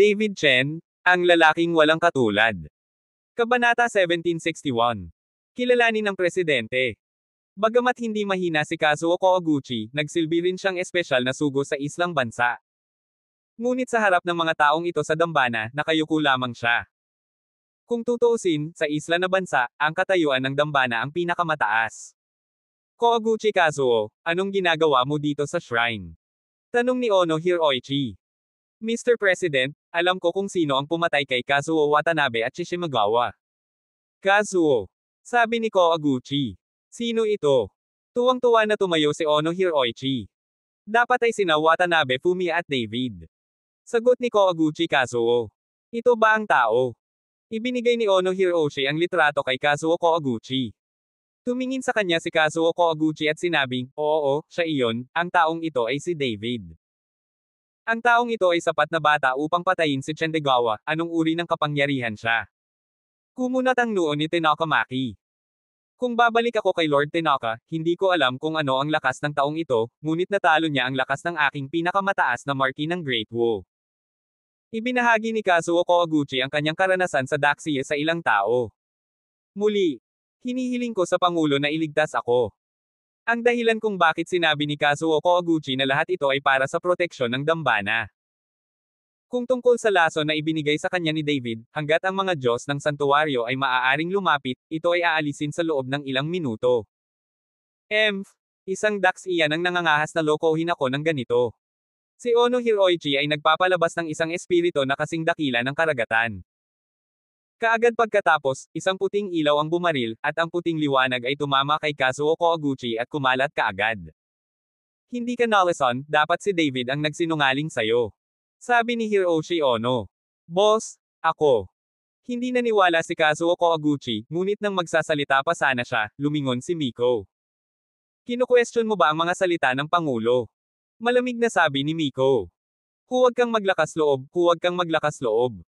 David Chen, ang lalaking walang katulad. Kabanata 1761. Kilalanin ng presidente. Bagamat hindi mahina si Kazuo Koiguchi, nagsilbi rin siyang espesyal na sugo sa islang bansa. Ngunit sa harap ng mga taong ito sa dambana, nakayuko lamang siya. Kung tutuusin, sa isla na bansa, ang katayuan ng dambana ang pinakamataas. Koiguchi Kazuo, anong ginagawa mo dito sa shrine? Tanong ni Ono Hiroichi. Mr. President, alam ko kung sino ang pumatay kay Kazuo Watanabe at Shishimagawa. Kazuo. Sabi ni Koiguchi. Sino ito? Tuwang-tuwa na tumayo si Ono Hiroichi. Dapat ay sina Watanabe Fumiya at David. Sagot ni Koiguchi Kazuo. Ito ba ang tao? Ibinigay ni Ono Hiroshi ang litrato kay Kazuo Koiguchi. Tumingin sa kanya si Kazuo Koiguchi at sinabing, oo, siya iyon, ang taong ito ay si David. Ang taong ito ay sapat na bata upang patayin si Shindegawa, anong uri ng kapangyarihan siya? Kumunat ang noo ni Tanaka Maki. Kung babalik ako kay Lord Tanaka, hindi ko alam kung ano ang lakas ng taong ito, ngunit natalo niya ang lakas ng aking pinakamataas na marquis ng Great Wu. Ibinahagi ni Kazuo Koiguchi ang kanyang karanasan sa Daxiya sa ilang tao. Muli, hinihiling ko sa Pangulo na iligtas ako. Ang dahilan kung bakit sinabi ni Kazuo Koiguchi na lahat ito ay para sa proteksyon ng dambana. Kung tungkol sa laso na ibinigay sa kanya ni David, hanggat ang mga Diyos ng santuwaryo ay maaaring lumapit, ito ay aalisin sa loob ng ilang minuto. Isang Daxiyan ang nangangahas na lokohin ako ng ganito. Si Ono Hiroichi ay nagpapalabas ng isang espiritu na kasing dakila ng karagatan. Kaagad pagkatapos, isang puting ilaw ang bumaril, at ang puting liwanag ay tumama kay Kazuo Koiguchi at kumalat kaagad. Hindi ka nalason, dapat si David ang nagsinungaling sayo. Sabi ni Hiroshi Ono. Boss, ako. Hindi naniwala si Kazuo Koiguchi, ngunit nang magsasalita pa sana siya, lumingon si Miko. Kinu-question mo ba ang mga salita ng Pangulo? Malamig na sabi ni Miko. Huwag kang maglakas loob, huwag kang maglakas loob.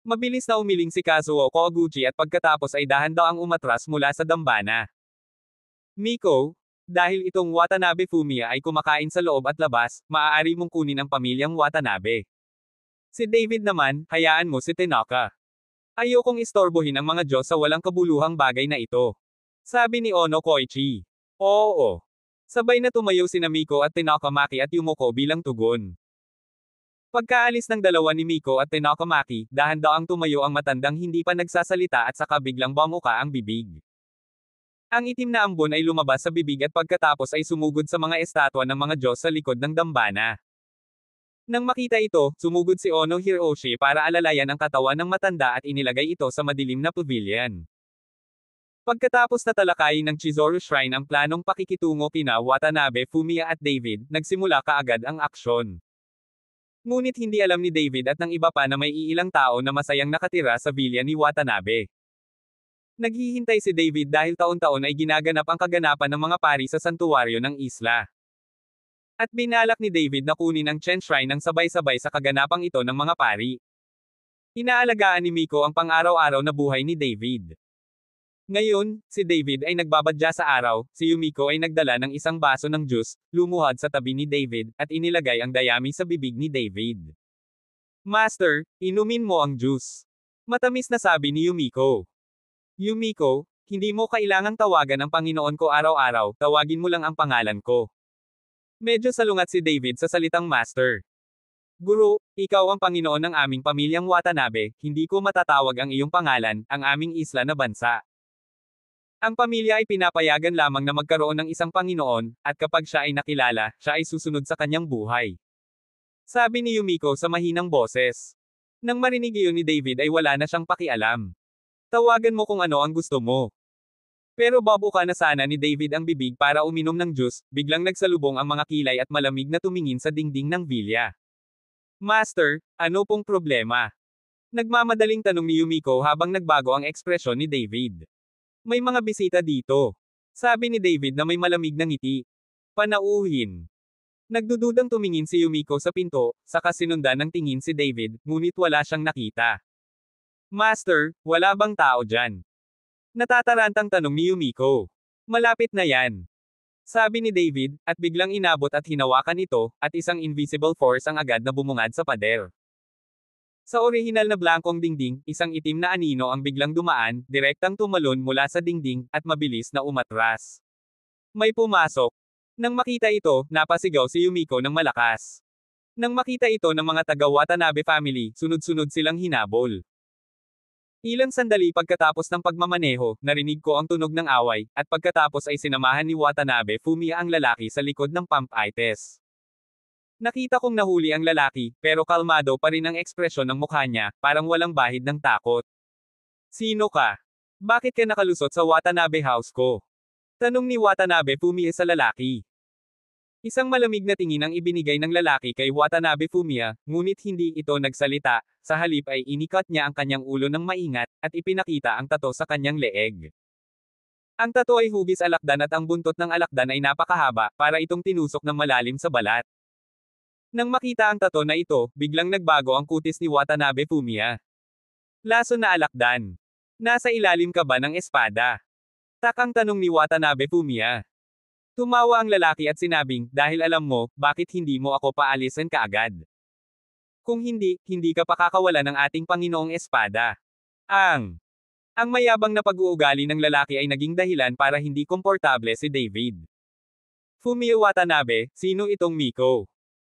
Mabilis na umiling si Kazuo Koiguchi at pagkatapos ay dahan-daang umatras mula sa dambana. Miko, dahil itong Watanabe Fumiya ay kumakain sa loob at labas, maaari mong kunin ang pamilyang Watanabe. Si David naman, hayaan mo si Tanaka. Ayokong istorbohin ang mga Diyos sa walang kabuluhang bagay na ito. Sabi ni Ono Koichi. Oo. Sabay na tumayo sina Miko at Tanaka Maki at yumuko bilang tugon. Pagkaalis ng dalawa ni Miko at Tanaka Maki, dahan-daang tumayo ang matandang hindi pa nagsasalita at saka biglang bamuka ang bibig. Ang itim na ambon ay lumabas sa bibig at pagkatapos ay sumugod sa mga estatwa ng mga Diyos sa likod ng dambana. Nang makita ito, sumugod si Ono Hiroshi para alalayan ang katawan ng matanda at inilagay ito sa madilim na pavilion. Pagkatapos na talakayin ng Chizuru Shrine ang planong pakikitungo kina Watanabe Fumiya at David, nagsimula kaagad ang aksyon. Ngunit hindi alam ni David at ng iba pa na may iilang tao na masayang nakatira sa villa ni Watanabe. Naghihintay si David dahil taon-taon ay ginaganap ang kaganapan ng mga pari sa santuwaryo ng isla. At binalak ni David na kunin ang Chen Shrine ng sabay-sabay sa kaganapang ito ng mga pari. Inaalagaan ni Miko ang pang-araw-araw na buhay ni David. Ngayon, si David ay nagbabadya sa araw, si Yumiko ay nagdala ng isang baso ng juice, lumuhad sa tabi ni David, at inilagay ang dayami sa bibig ni David. Master, inumin mo ang juice. Matamis na sabi ni Yumiko. Yumiko, hindi mo kailangang tawagan ang Panginoon ko araw-araw, tawagin mo lang ang pangalan ko. Medyo salungat si David sa salitang master. Guru, ikaw ang Panginoon ng aming pamilyang Watanabe, hindi ko matatawag ang iyong pangalan, ang aming isla na bansa. Ang pamilya ay pinapayagan lamang na magkaroon ng isang Panginoon, at kapag siya ay nakilala, siya ay susunod sa kanyang buhay. Sabi ni Yumiko sa mahinang boses. Nang marinig iyon ni David ay wala na siyang pakialam. Tawagan mo kung ano ang gusto mo. Pero babuka na sana ni David ang bibig para uminom ng juice, biglang nagsalubong ang mga kilay at malamig na tumingin sa dingding ng villa. Master, ano pong problema? Nagmamadaling tanong ni Yumiko habang nagbago ang ekspresyon ni David. May mga bisita dito. Sabi ni David na may malamig na ngiti. Panauhin. Nagdududang tumingin si Yumiko sa pinto, saka sinundan ng tingin si David, ngunit wala siyang nakita. Master, wala bang tao dyan? Natatarantang tanong ni Yumiko. Malapit na yan. Sabi ni David, at biglang inabot at hinawakan ito, at isang invisible force ang agad na bumungad sa pader. Sa orihinal na blankong dingding, isang itim na anino ang biglang dumaan, direktang tumalon mula sa dingding, at mabilis na umatras. May pumasok. Nang makita ito, napasigaw si Yumiko ng malakas. Nang makita ito ng mga taga Watanabe family, sunod-sunod silang hinabol. Ilang sandali pagkatapos ng pagmamaneho, narinig ko ang tunog ng away, at pagkatapos ay sinamahan ni Watanabe Fumiya ang lalaki sa likod ng pump ites. Nakita kong nahuli ang lalaki, pero kalmado pa rin ang ekspresyon ng mukha niya, parang walang bahid ng takot. Sino ka? Bakit ka nakalusot sa Watanabe house ko? Tanong ni Watanabe Fumiya sa lalaki. Isang malamig na tingin ang ibinigay ng lalaki kay Watanabe Fumiya, ngunit hindi ito nagsalita, sa halip ay inikat niya ang kanyang ulo ng maingat, at ipinakita ang tato sa kanyang leeg. Ang tato ay hugis alakdan at ang buntot ng alakdan ay napakahaba, para itong tinusok ng malalim sa balat. Nang makita ang tato na ito, biglang nagbago ang kutis ni Watanabe Fumiya. Laso na alakdan. Nasa ilalim ka ba ng espada? Takang tanong ni Watanabe Fumiya. Tumawa ang lalaki at sinabing, dahil alam mo, bakit hindi mo ako paalisin kaagad? Kung hindi, hindi ka pakakawala ng ating Panginoong espada. Ang mayabang na pag-uugali ng lalaki ay naging dahilan para hindi komportable si David. Fumiya Watanabe, sino itong Miko?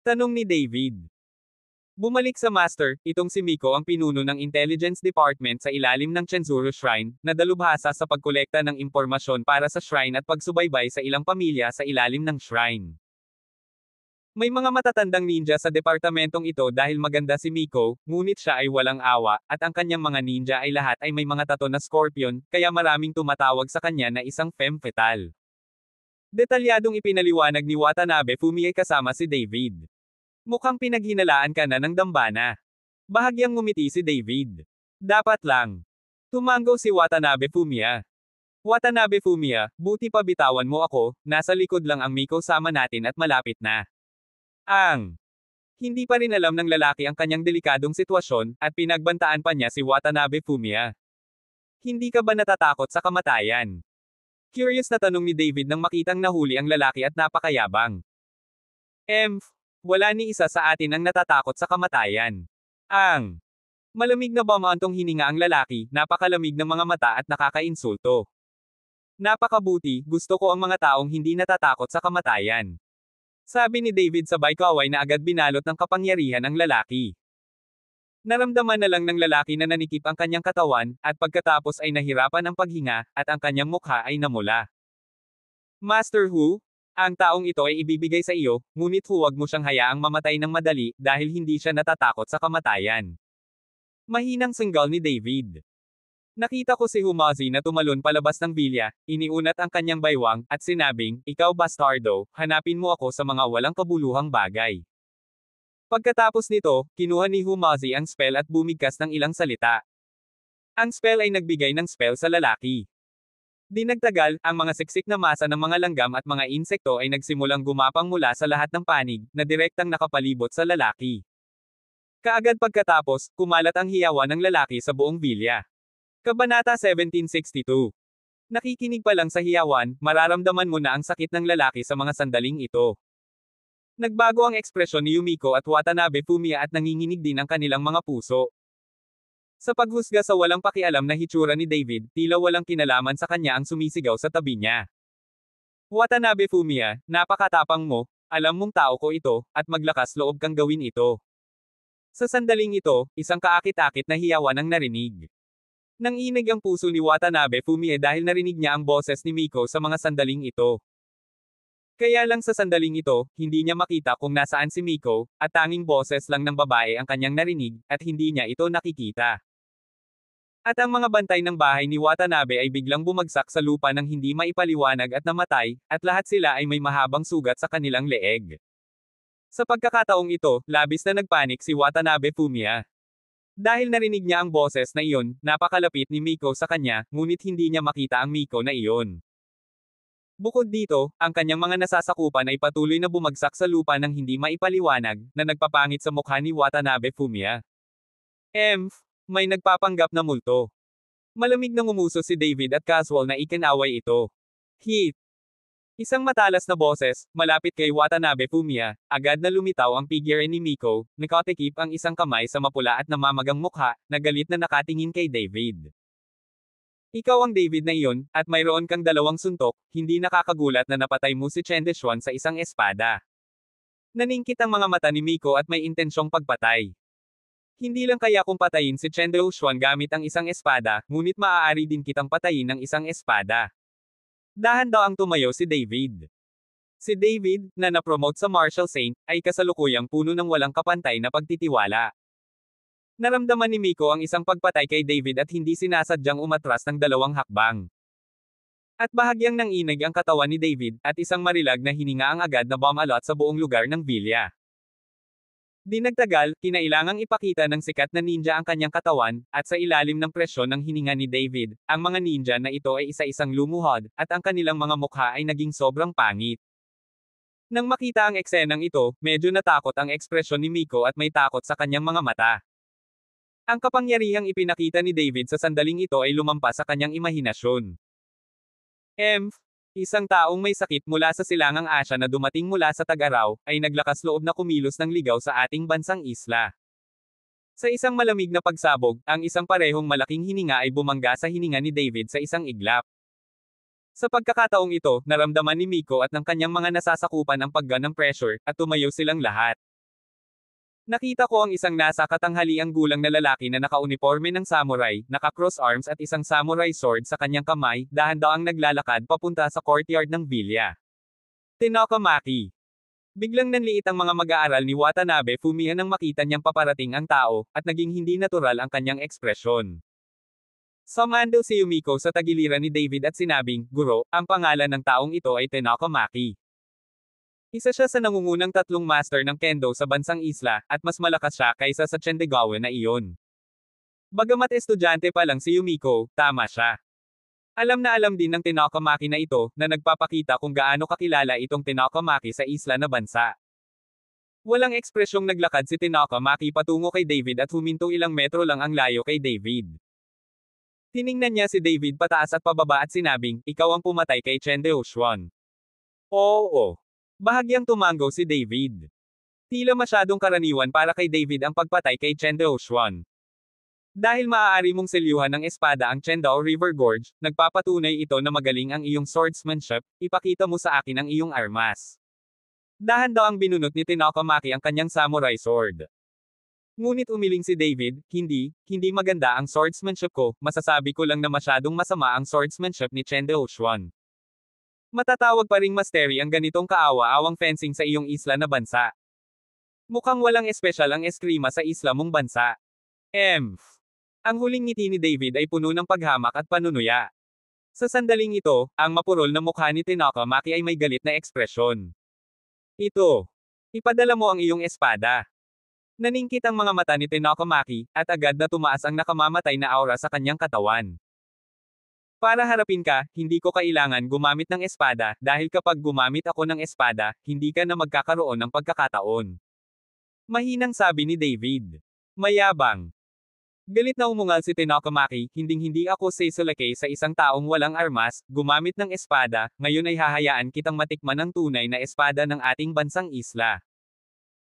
Tanong ni David. Bumalik sa master, itong si Miko ang pinuno ng Intelligence Department sa ilalim ng Chenzuru Shrine, na dalubhasa sa pagkolekta ng impormasyon para sa shrine at pagsubaybay sa ilang pamilya sa ilalim ng shrine. May mga matatandang ninja sa departamentong ito dahil maganda si Miko, ngunit siya ay walang awa, at ang kanyang mga ninja ay lahat ay may mga tato na scorpion, kaya maraming tumatawag sa kanya na isang femme fatale. Detalyadong ipinaliwanag ni Watanabe Fumiya kasama si David. Mukhang pinaghinalaan ka na ng dambana. Bahagyang ngumiti si David. Dapat lang. Tumanggo si Watanabe Fumiya. Watanabe Fumiya, buti pa bitawan mo ako, nasa likod lang ang Miko sama natin at malapit na. Hindi pa rin alam ng lalaki ang kanyang delikadong sitwasyon, at pinagbantaan pa niya si Watanabe Fumiya. Hindi ka ba natatakot sa kamatayan? Curious na tanong ni David nang makitang nahuli ang lalaki at napakayabang. Wala ni isa sa atin ang natatakot sa kamatayan. Malamig na bumantong hininga ang lalaki, napakalamig ng mga mata at nakakainsulto. Napakabuti, gusto ko ang mga taong hindi natatakot sa kamatayan. Sabi ni David sabay kaway na agad binalot ng kapangyarihan ang lalaki. Naramdaman na lang ng lalaki na nanikip ang kanyang katawan, at pagkatapos ay nahirapan ang paghinga, at ang kanyang mukha ay namula. Master Hu? Ang taong ito ay ibibigay sa iyo, ngunit huwag mo siyang hayaang mamatay ng madali, dahil hindi siya natatakot sa kamatayan. Mahinang singgal ni David. Nakita ko si Humazi na tumalon palabas ng bilya, iniunat ang kanyang baywang, at sinabing, ikaw bastardo, hanapin mo ako sa mga walang kabuluhang bagay. Pagkatapos nito, kinuha ni Humazi ang spell at bumigkas ng ilang salita. Ang spell ay nagbigay ng spell sa lalaki. Di nagtagal, ang mga siksik na masa ng mga langgam at mga insekto ay nagsimulang gumapang mula sa lahat ng panig, na direktang nakapalibot sa lalaki. Kaagad pagkatapos, kumalat ang hiyawan ng lalaki sa buong bilya. Kabanata 1762. Nakikinig pa lang sa hiyawan, mararamdaman mo na ang sakit ng lalaki sa mga sandaling ito. Nagbago ang ekspresyon ni Yumiko at Watanabe Fumiya at nanginginig din ang kanilang mga puso. Sa paghusga sa walang pakialam na hitsura ni David, tila walang kinalaman sa kanya ang sumisigaw sa tabi niya. Watanabe Fumiya, napakatapang mo, alam mong tao ko ito, at maglakas loob kang gawin ito. Sa sandaling ito, isang kaakit-akit na hiyawan ang narinig. Nanginig ang puso ni Watanabe Fumiya dahil narinig niya ang boses ni Miko sa mga sandaling ito. Kaya lang sa sandaling ito, hindi niya makita kung nasaan si Miko, at tanging boses lang ng babae ang kanyang narinig, at hindi niya ito nakikita. At ang mga bantay ng bahay ni Watanabe ay biglang bumagsak sa lupa nang hindi maipaliwanag at namatay, at lahat sila ay may mahabang sugat sa kanilang leeg. Sa pagkakataong ito, labis na nagpanik si Watanabe Fumiya. Dahil narinig niya ang boses na iyon, napakalapit ni Miko sa kanya, ngunit hindi niya makita ang Miko na iyon. Bukod dito, ang kanyang mga nasasakupan ay patuloy na bumagsak sa lupa nang hindi maipaliwanag, na nagpapangit sa mukha ni Watanabe Fumiya. May nagpapanggap na multo. Malamig na ngumuso si David at casual na ikinaway ito. Heat. Isang matalas na boses, malapit kay Watanabe Fumiya, agad na lumitaw ang figure ni Miko, nakatikip ang isang kamay sa mapula at namamagang mukha, na galit na nakatingin kay David. Ikaw ang David na iyon, at mayroon kang dalawang suntok, hindi nakakagulat na napatay mo si Chen Dechuan sa isang espada. Naningkit ang mga mata ni Miko at may intensyong pagpatay. Hindi lang kaya kung patayin si Chen Dechuan gamit ang isang espada, ngunit maaari din kitang patayin ng isang espada. Dahan daw ang tumayo si David. Si David, na napromote sa Martial Saint, ay kasalukuyang puno ng walang kapantay na pagtitiwala. Naramdaman ni Miko ang isang pagpatay kay David at hindi sinasadyang umatras ng dalawang hakbang. At bahagyang nanginig ang katawan ni David, at isang marilag na hininga ang agad na bumalot sa buong lugar ng villa. Di nagtagal, kinailangang ipakita ng sikat na ninja ang kanyang katawan, at sa ilalim ng presyon ng hininga ni David, ang mga ninja na ito ay isa-isang lumuhod, at ang kanilang mga mukha ay naging sobrang pangit. Nang makita ang eksenang ito, medyo natakot ang ekspresyon ni Miko at may takot sa kanyang mga mata. Ang kapangyarihang ipinakita ni David sa sandaling ito ay lumampas sa kanyang imahinasyon. Isang taong may sakit mula sa silangang Asya na dumating mula sa Tag-araw, ay naglakas loob na kumilos ng ligaw sa ating bansang isla. Sa isang malamig na pagsabog, ang isang parehong malaking hininga ay bumangga sa hininga ni David sa isang iglap. Sa pagkakataong ito, naramdaman ni Miko at ng kanyang mga nasasakupan ang pagga ng pressure, at tumayo silang lahat. Nakita ko ang isang nasa katanghaliang gulang na lalaki na nakauniforme ng samurai, naka-cross arms at isang samurai sword sa kanyang kamay, dahan-dahang naglalakad papunta sa courtyard ng villa. Tinokamaki. Biglang nanliit ang mga mag-aaral ni Watanabe Fumiya nang makita niyang paparating ang tao, at naging hindi natural ang kanyang ekspresyon. Sumando si Yumiko sa tagiliran ni David at sinabing, "Guro, ang pangalan ng taong ito ay Tinokamaki. Isa siya sa nangungunang tatlong master ng kendo sa bansang isla, at mas malakas siya kaysa sa Chendegawa na iyon." Bagamat estudyante pa lang si Yumiko, tama siya. Alam na alam din ng Tinokamaki na ito, na nagpapakita kung gaano kakilala itong Tinokamaki sa isla na bansa. Walang ekspresyong naglakad si Tinokamaki patungo kay David at huminto ilang metro lang ang layo kay David. Tiningnan niya si David pataas at pababa at sinabing, "Ikaw ang pumatay kay Chen Dechuan." Oo. Bahagyang tumango si David. Tila masyadong karaniwan para kay David ang pagpatay kay Chen Dechuan. Dahil maaari mong selyuhan ng espada ang Chendao River Gorge, nagpapatunay ito na magaling ang iyong swordsmanship, ipakita mo sa akin ang iyong armas. Dahan-dahang binunot ni Tinokamaki ang kanyang samurai sword. Ngunit umiling si David, hindi maganda ang swordsmanship ko, masasabi ko lang na masyadong masama ang swordsmanship ni Chen Dechuan. Matatawag pa ring mastery ang ganitong kaawa-awang fencing sa iyong isla na bansa. Mukhang walang espesyal ang eskrima sa isla mong bansa. Ang huling ngiti ni David ay puno ng paghamak at panunuya. Sa sandaling ito, ang mapurol na mukha ni Tinokamaki ay may galit na ekspresyon. Ito. Ipadala mo ang iyong espada. Naningkit ang mga mata ni Tinokamaki, at agad na tumaas ang nakamamatay na aura sa kanyang katawan. Para harapin ka, hindi ko kailangan gumamit ng espada, dahil kapag gumamit ako ng espada, hindi ka na magkakaroon ng pagkakataon. Mahinang sabi ni David. Mayabang. Galit na umungal si Tinokamaki, hinding-hindi ako sesulake sa isang taong walang armas, gumamit ng espada, ngayon ay hahayaan kitang matikman ang tunay na espada ng ating bansang isla.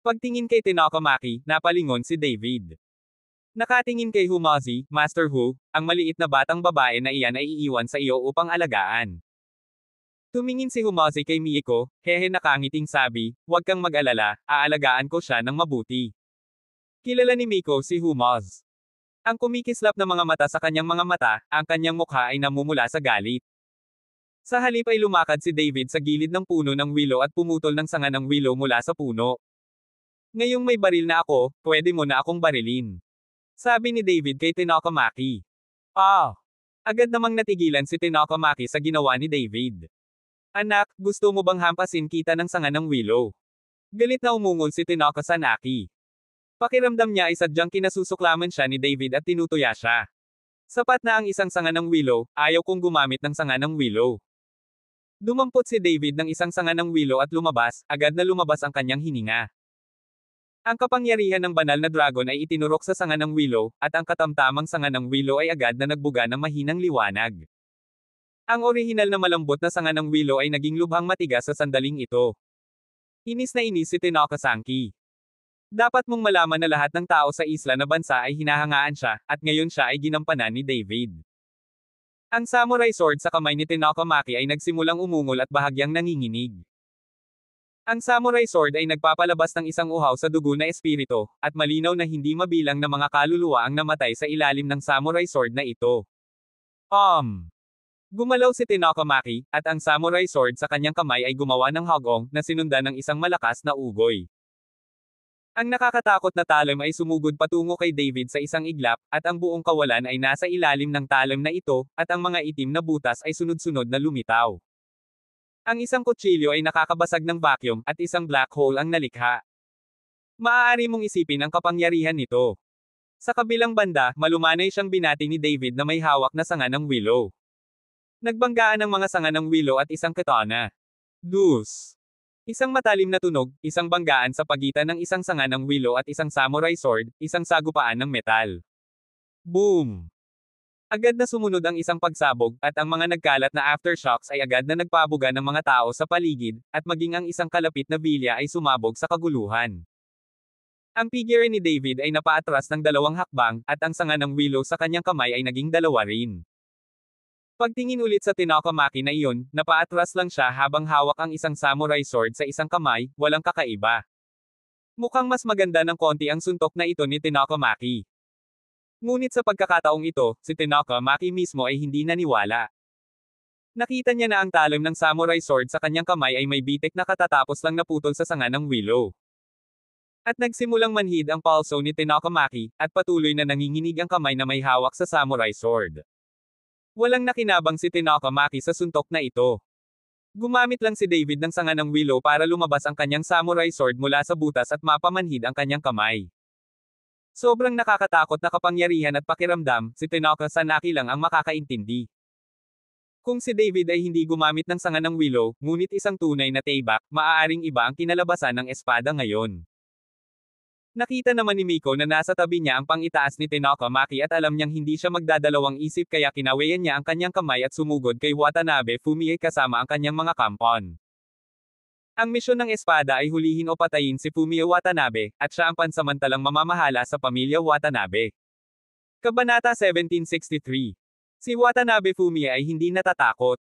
Pagtingin kay Tinokamaki, napalingon si David. Nakatingin kay Humazi, Master Hu, ang maliit na batang babae na iyan ay iiwan sa iyo upang alagaan. Tumingin si Humazi kay Miko, hehe nakangiting sabi, "Huwag kang mag-alala, aalagaan ko siya ng mabuti." Kilala ni Miko si Humaz. Ang kumikislap na mga mata sa kanyang mga mata, ang kanyang mukha ay namumula sa galit. Sa halip ay lumakad si David sa gilid ng puno ng willow at pumutol ng sanga ng willow mula sa puno. "Ngayong may baril na ako, pwede mo na akong barilin," sabi ni David kay Tinokamaki. Agad namang natigilan si Tinokamaki sa ginawa ni David. "Anak, gusto mo bang hampasin kita ng sanga ng willow?" Galit na umungol si Tinokasanaki. Pakiramdam niya ay sadyang kinasusuklaman siya ni David at tinutuya siya. Sapat na ang isang sanga ng willow, ayaw kong gumamit ng sanga ng willow. Dumampot si David ng isang sanga ng willow at lumabas, agad na lumabas ang kanyang hininga. Ang kapangyarihan ng banal na dragon ay itinurok sa sanga ng willow, at ang katamtamang sanga ng willow ay agad na nagbuga ng mahinang liwanag. Ang orihinal na malambot na sanga ng Willow ay naging lubhang matigas sa sandaling ito. Inis na inis si Tenoka Sanki. Dapat mong malaman na lahat ng tao sa isla na bansa ay hinahangaan siya, at ngayon siya ay ginampanan ni David. Ang samurai sword sa kamay ni Tenoka Maki ay nagsimulang umungol at bahagyang nanginginig. Ang samurai sword ay nagpapalabas ng isang uhaw sa dugo na espiritu, at malinaw na hindi mabilang na mga kaluluwa ang namatay sa ilalim ng samurai sword na ito. Gumalaw si Tenoka Maki, at ang samurai sword sa kanyang kamay ay gumawa ng hagong na sinundan ng isang malakas na ugoy. Ang nakakatakot na talim ay sumugod patungo kay David sa isang iglap, at ang buong kawalan ay nasa ilalim ng talim na ito, at ang mga itim na butas ay sunod-sunod na lumitaw. Ang isang kutsilyo ay nakakabasag ng vacuum, at isang black hole ang nalikha. Maaari mong isipin ang kapangyarihan nito. Sa kabilang banda, malumanay siyang binati ni David na may hawak na sanga ng Willow. Nagbanggaan ang mga sanga ng Willow at isang katana. Dus. Isang matalim na tunog, isang banggaan sa pagitan ng isang sanga ng Willow at isang samurai sword, isang sagupaan ng metal. Boom! Agad na sumunod ang isang pagsabog, at ang mga nagkalat na aftershocks ay agad na nagpabuga ng mga tao sa paligid, at maging ang isang kalapit na bilya ay sumabog sa kaguluhan. Ang figure ni David ay napaatras ng 2 hakbang, at ang sanga ng Willow sa kanyang kamay ay naging 2 rin. Pagtingin ulit sa Tenoka Maki na iyon, napaatras lang siya habang hawak ang isang samurai sword sa isang kamay, walang kakaiba. Mukhang mas maganda ng konti ang suntok na ito ni Tenoka Maki. Ngunit sa pagkakataong ito, si Tenoka Maki mismo ay hindi naniwala. Nakita niya na ang talim ng samurai sword sa kanyang kamay ay may bitek na katatapos lang naputol sa sanga ng Willow. At nagsimulang manhid ang pulso ni Tenoka Maki, at patuloy na nanginginig ang kamay na may hawak sa samurai sword. Walang nakinabang si Tenoka Maki sa suntok na ito. Gumamit lang si David ng sanga ng Willow para lumabas ang kanyang samurai sword mula sa butas at mapamanhid ang kanyang kamay. Sobrang nakakatakot na kapangyarihan at pakiramdam, si Tenoka Sanaki lang ang makakaintindi. Kung si David ay hindi gumamit ng sanga ng Willow, ngunit isang tunay na taibak, maaaring iba ang kinalabasan ng espada ngayon. Nakita naman ni Miko na nasa tabi niya ang pangitaas ni Tenoka Maki at alam niyang hindi siya magdadalawang isip kaya kinawayan niya ang kanyang kamay at sumugod kay Watanabe Fumie kasama ang kanyang mga kampon. Ang misyon ng espada ay hulihin o patayin si Fumie Watanabe, at siya ang pansamantalang mamamahala sa pamilya Watanabe. Kabanata 1763. Si Watanabe Fumie ay hindi natatakot.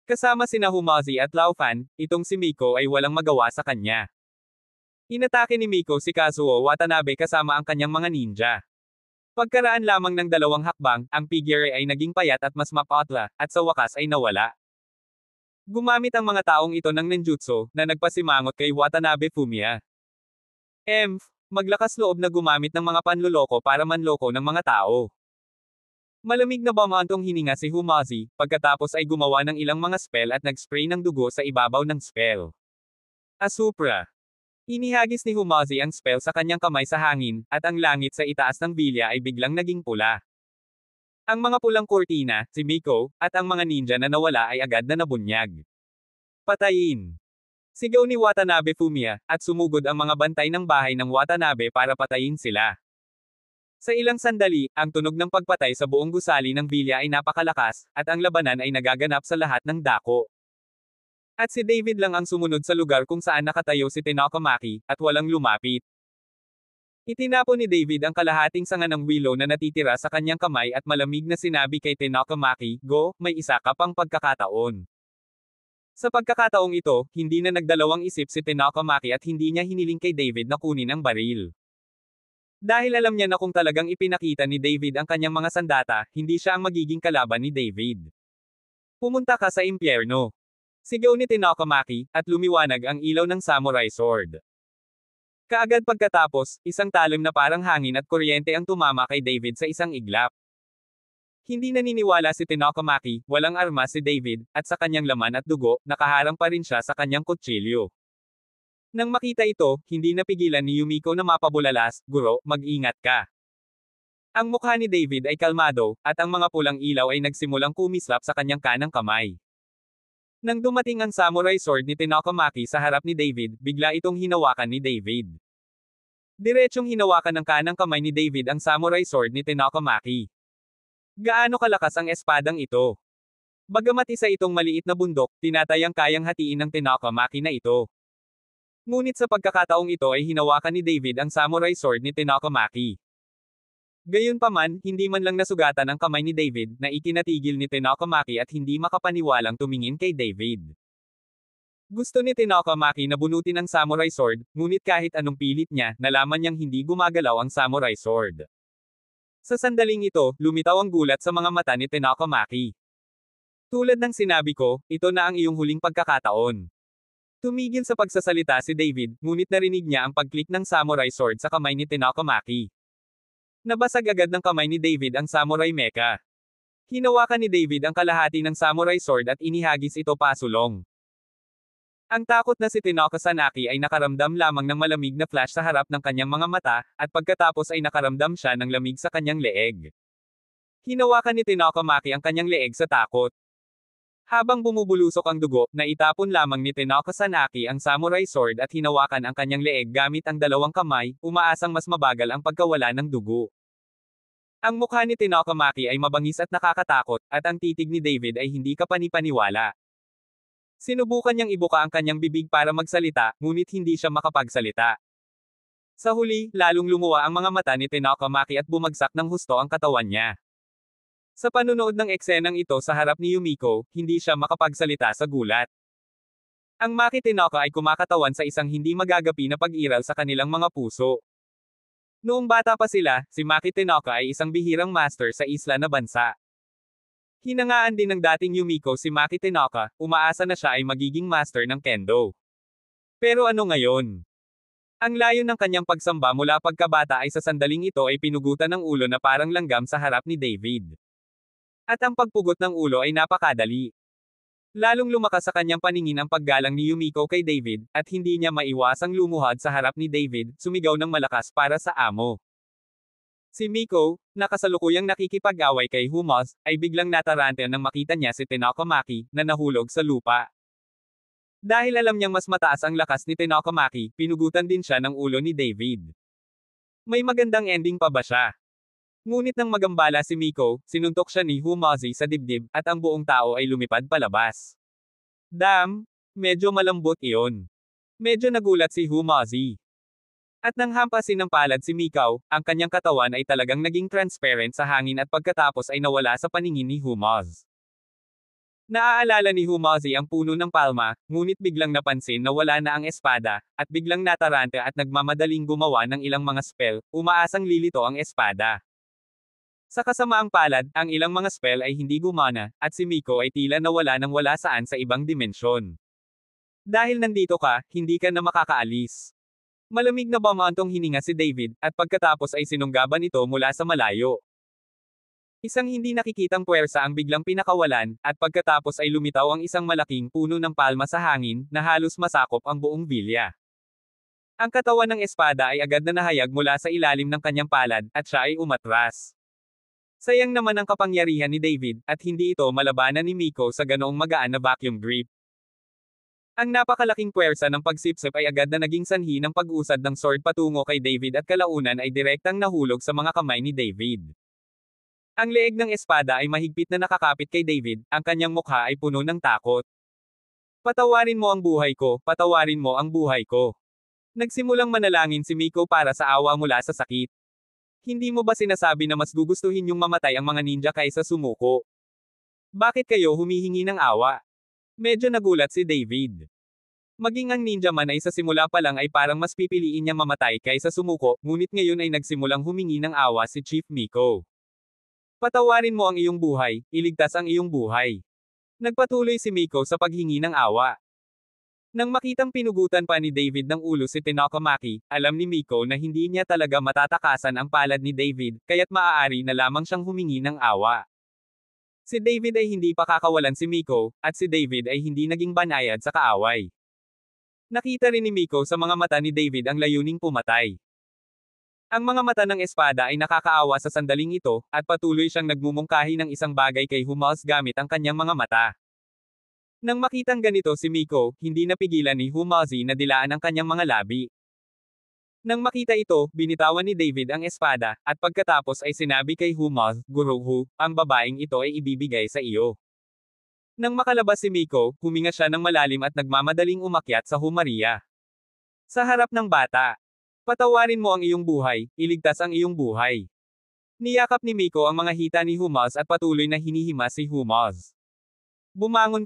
Kasama sina Humazi at Laofan, itong si Miko ay walang magawa sa kanya. Inatake ni Miko si Kazuo Watanabe kasama ang kanyang mga ninja. Pagkaraan lamang ng 2 hakbang, ang figure ay naging payat at mas mapatla, at sa wakas ay nawala. Gumamit ang mga taong ito ng ninjutsu, na nagpasimangot kay Watanabe Fumie. Maglakas loob na gumamit ng mga panluloko para manloko ng mga tao. Malamig na bumantong hininga si Humazi, pagkatapos ay gumawa ng ilang mga spell at nag-spray ng dugo sa ibabaw ng spell. Asupra. Inihagis ni Humazi ang spell sa kanyang kamay sa hangin, at ang langit sa itaas ng bilya ay biglang naging pula. Ang mga pulang kurtina, si Miko, at ang mga ninja na nawala ay agad na nabunyag. Patayin! Sigaw ni Watanabe Fumie, at sumugod ang mga bantay ng bahay ng Watanabe para patayin sila. Sa ilang sandali, ang tunog ng pagpatay sa buong gusali ng bilya ay napakalakas, at ang labanan ay nagaganap sa lahat ng dako. At si David lang ang sumunod sa lugar kung saan nakatayo si Tenoka Maki, at walang lumapit. Itinapon ni David ang kalahating sanga ng Willow na natitira sa kanyang kamay at malamig na sinabi kay Tenoka Maki, "Go, may isa ka pang pagkakataon." Sa pagkakataong ito, hindi na nagdalawang isip si Tenoka Maki at hindi niya hiniling kay David na kunin ang baril. Dahil alam niya na kung talagang ipinakita ni David ang kanyang mga sandata, hindi siya ang magiging kalaban ni David. Pumunta ka sa impyerno. Sigaw ni Tenoka Maki, at lumiwanag ang ilaw ng samurai sword. Kaagad pagkatapos, isang talim na parang hangin at kuryente ang tumama kay David sa isang iglap. Hindi naniniwala si Tenoka Maki, walang armas si David, at sa kanyang laman at dugo, nakaharang pa rin siya sa kanyang kutsilyo. Nang makita ito, hindi napigilan ni Yumiko na mapabulalas, "Guro, mag-ingat ka." Ang mukha ni David ay kalmado, at ang mga pulang ilaw ay nagsimulang kumislap sa kanyang kanang kamay. Nang dumating ang samurai sword ni Tenoka Maki sa harap ni David, bigla itong hinawakan ni David. Diretsyong hinawakan ng kanang kamay ni David ang samurai sword ni Tenoka Maki. Gaano kalakas ang espadang ito? Bagamat isa itong maliit na bundok, tinatayang kayang hatiin ng Tenokamaki na ito. Ngunit sa pagkakataong ito ay hinawakan ni David ang samurai sword ni Tenokamaki. Gayunpaman, hindi man lang nasugatan ang kamay ni David, na ikinatigil ni Tenokamaki at hindi makapaniwalang tumingin kay David. Gusto ni Tenokamaki na bunutin ang samurai sword, ngunit kahit anong pilit niya, nalaman niyang hindi gumagalaw ang samurai sword. Sa sandaling ito, lumitaw ang gulat sa mga mata ni Tenokamaki. Tulad ng sinabi ko, ito na ang iyong huling pagkakataon. Tumigil sa pagsasalita si David, ngunit narinig niya ang pag-click ng samurai sword sa kamay ni Tenokamaki. Nabasag agad ng kamay ni David ang samurai mecha. Hinawakan ni David ang kalahati ng samurai sword at inihagis ito pasulong. Ang takot na si Tenokasanaki ay nakaramdam lamang ng malamig na flash sa harap ng kanyang mga mata, at pagkatapos ay nakaramdam siya ng lamig sa kanyang leeg. Hinawakan ni Tenokamaki ang kanyang leeg sa takot. Habang bumubulusok ang dugo, naitapon lamang ni Tenokasanaki ang samurai sword at hinawakan ang kanyang leeg gamit ang dalawang kamay, umaasang mas mabagal ang pagkawala ng dugo. Ang mukha ni Tenokamaki ay mabangis at nakakatakot, at ang titig ni David ay hindi kapanipaniwala. Sinubukan niyang ibuka ang kanyang bibig para magsalita, ngunit hindi siya makapagsalita. Sa huli, lalong lumuwa ang mga mata ni Tenokamaki at bumagsak ng husto ang katawan niya. Sa panunood ng eksenang ito sa harap ni Yumiko, hindi siya makapagsalita sa gulat. Ang Maki Tenoka ay kumakatawan sa isang hindi magagapi na pag-iral sa kanilang mga puso. Noong bata pa sila, si Maki Tenoka ay isang bihirang master sa isla na bansa. Hinangaan din ng dating Yumiko si Maki Tenoka, umaasa na siya ay magiging master ng kendo. Pero ano ngayon? Ang layo ng kanyang pagsamba mula pagkabata ay sa sandaling ito ay pinugutan ng ulo na parang langgam sa harap ni David. At ang pagpugot ng ulo ay napakadali. Lalong lumakas sa kanyang paningin ang paggalang ni Yumiko kay David, at hindi niya maiwasang lumuhad sa harap ni David, sumigaw ng malakas para sa amo. Si Miko, na kasalukuyang nakikipag-away kay Humos, ay biglang natarante nang makita niya si Tenokamaki, na nahulog sa lupa. Dahil alam niyang mas mataas ang lakas ni Tenokamaki, pinugutan din siya ng ulo ni David. May magandang ending pa ba siya? Ngunit nang magambala si Miko, sinuntok siya ni Humozi sa dibdib, at ang buong tao ay lumipad palabas. Damn, medyo malambot iyon. Medyo nagulat si Humozi. At nang hampasin ng palad si Mikau, ang kanyang katawan ay talagang naging transparent sa hangin at pagkatapos ay nawala sa paningin ni Humoz. Naaalala ni Humozi ang puno ng palma, ngunit biglang napansin na wala na ang espada, at biglang natarante at nagmamadaling gumawa ng ilang mga spell, umaasang lilito ang espada. Sa kasamaang palad, ang ilang mga spell ay hindi gumana, at si Miko ay tila nawala nang wala saan sa ibang dimensyon. Dahil nandito ka, hindi ka na makakaalis. Malamig na bumantong hininga si David, at pagkatapos ay sinunggaban ito mula sa malayo. Isang hindi nakikitang puwersa ang biglang pinakawalan, at pagkatapos ay lumitaw ang isang malaking puno ng palma sa hangin, na halos masakop ang buong bilya. Ang katawan ng espada ay agad na nahayag mula sa ilalim ng kanyang palad, at siya ay umatras. Sayang naman ang kapangyarihan ni David, at hindi ito malabanan ni Miko sa ganoong magaan na vacuum grip. Ang napakalaking puwersa ng pagsipsip ay agad na naging sanhi ng pag-usad ng sword patungo kay David at kalaunan ay direktang nahulog sa mga kamay ni David. Ang leeg ng espada ay mahigpit na nakakapit kay David, ang kanyang mukha ay puno ng takot. Patawarin mo ang buhay ko, patawarin mo ang buhay ko. Nagsimulang manalangin si Miko para sa awa mula sa sakit. Hindi mo ba sinasabi na mas gugustuhin yung mamatay ang mga ninja kaysa sumuko? Bakit kayo humihingi ng awa? Medyo nagulat si David. Maging ang ninja man ay sa simula pa lang ay parang mas pipiliin niyang mamatay kaysa sumuko, ngunit ngayon ay nagsimulang humingi ng awa si Chief Miko. Patawarin mo ang iyong buhay, iligtas ang iyong buhay. Nagpatuloy si Miko sa paghingi ng awa. Nang makitang pinugutan pa ni David ng ulo si Tenokamaki, alam ni Miko na hindi niya talaga matatakasan ang palad ni David, kaya't maaari na lamang siyang humingi ng awa. Si David ay hindi pa kakawalan si Miko, at si David ay hindi naging banayad sa kaaway. Nakita rin ni Miko sa mga mata ni David ang layuning pumatay. Ang mga mata ng espada ay nakakaawa sa sandaling ito, at patuloy siyang nagmumungkahi ng isang bagay kay Humos gamit ang kanyang mga mata. Nang makitang ganito si Miko, hindi napigilan ni Humozi na dilaan ang kanyang mga labi. Nang makita ito, binitawan ni David ang espada, at pagkatapos ay sinabi kay Humoz, Guruhu, ang babaeng ito ay ibibigay sa iyo. Nang makalabas si Miko, huminga siya ng malalim at nagmamadaling umakyat sa Humaria. Sa harap ng bata. Patawarin mo ang iyong buhay, iligtas ang iyong buhay. Niyakap ni Miko ang mga hita ni Humaz at patuloy na hinihimas si Humaz. Bumangon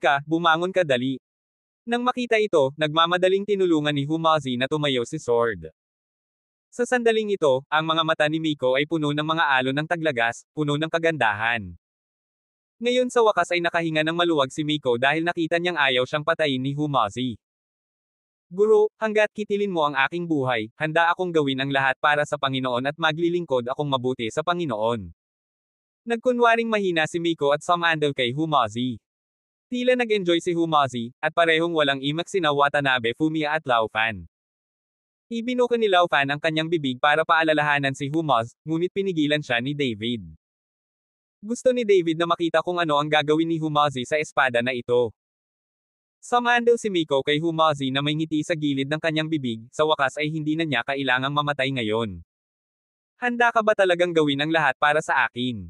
ka dali. Nang makita ito, nagmamadaling tinulungan ni Humazi na tumayo si Sword. Sa sandaling ito, ang mga mata ni Miko ay puno ng mga alon ng taglagas, puno ng kagandahan. Ngayon sa wakas ay nakahinga ng maluwag si Miko dahil nakita niyang ayaw siyang patayin ni Humazi. Guro, hanggat kitilin mo ang aking buhay, handa akong gawin ang lahat para sa Panginoon at maglilingkod akong mabuti sa Panginoon. Nagkunwaring mahina si Miko at sumandal kay Humazi. Tila nag-enjoy si Humazi, at parehong walang imak sina Watanabe, Fumiya at Laufan. Ibinuka ni Laufan ang kanyang bibig para paalalahanan si Humaz, ngunit pinigilan siya ni David. Gusto ni David na makita kung ano ang gagawin ni Humazi sa espada na ito. Sumandal si Miko kay Humazi na may ngiti sa gilid ng kanyang bibig, sa wakas ay hindi na niya kailangang mamatay ngayon. Handa ka ba talagang gawin ang lahat para sa akin?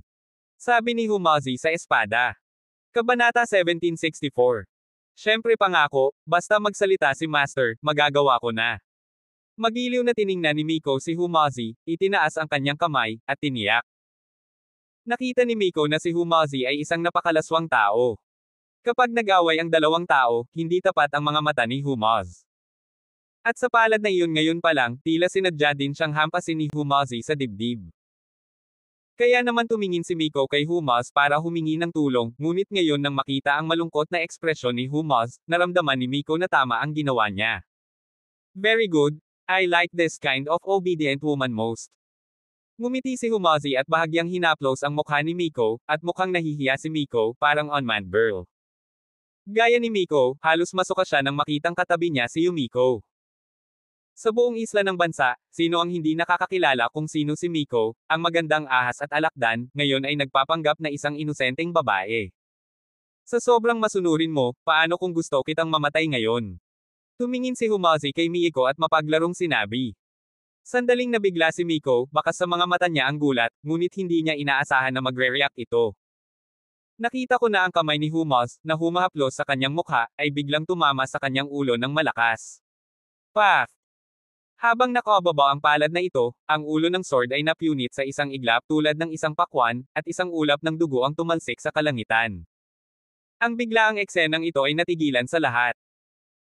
Sabi ni Humazi sa espada. Kabanata 1764. Siyempre pangako, basta magsalita si Master, magagawa ko na. Magiliw na tiningnan ni Miko si Humazi, itinaas ang kanyang kamay, at tiniyak. Nakita ni Miko na si Humazi ay isang napakalaswang tao. Kapag nag-away ang dalawang tao, hindi tapat ang mga mata ni Humaz. At sa palad na iyon ngayon pa lang, tila sinadya din siyang hampasin ni Humazi sa dibdib. Kaya naman tumingin si Miko kay Humaz para humingi ng tulong, ngunit ngayon nang makita ang malungkot na ekspresyon ni Humaz, naramdaman ni Miko na tama ang ginawa niya. Very good, I like this kind of obedient woman most. Ngumiti si Humazi at bahagyang hinaplos ang mukha ni Miko, at mukhang nahihiya si Miko, parang unmanned girl. Gaya ni Miko, halos masuka siya nang makitang katabi niya si Yumiko. Sa buong isla ng bansa, sino ang hindi nakakakilala kung sino si Miko, ang magandang ahas at alakdan, ngayon ay nagpapanggap na isang inosenteng babae. Sa sobrang masunurin mo, paano kung gusto kitang mamatay ngayon? Tumingin si Humazi kay Miko at mapaglarong sinabi. Sandaling nabigla si Miko, baka sa mga mata niya ang gulat, ngunit hindi niya inaasahan na magre-react ito. Nakita ko na ang kamay ni Humaz, na humahaplos sa kanyang mukha, ay biglang tumama sa kanyang ulo ng malakas. Paf! Habang nakababa ang palad na ito, ang ulo ng sword ay napunit sa isang iglap tulad ng isang pakwan, at isang ulap ng dugo ang tumalsik sa kalangitan. Ang biglaang eksenang ito ay natigilan sa lahat.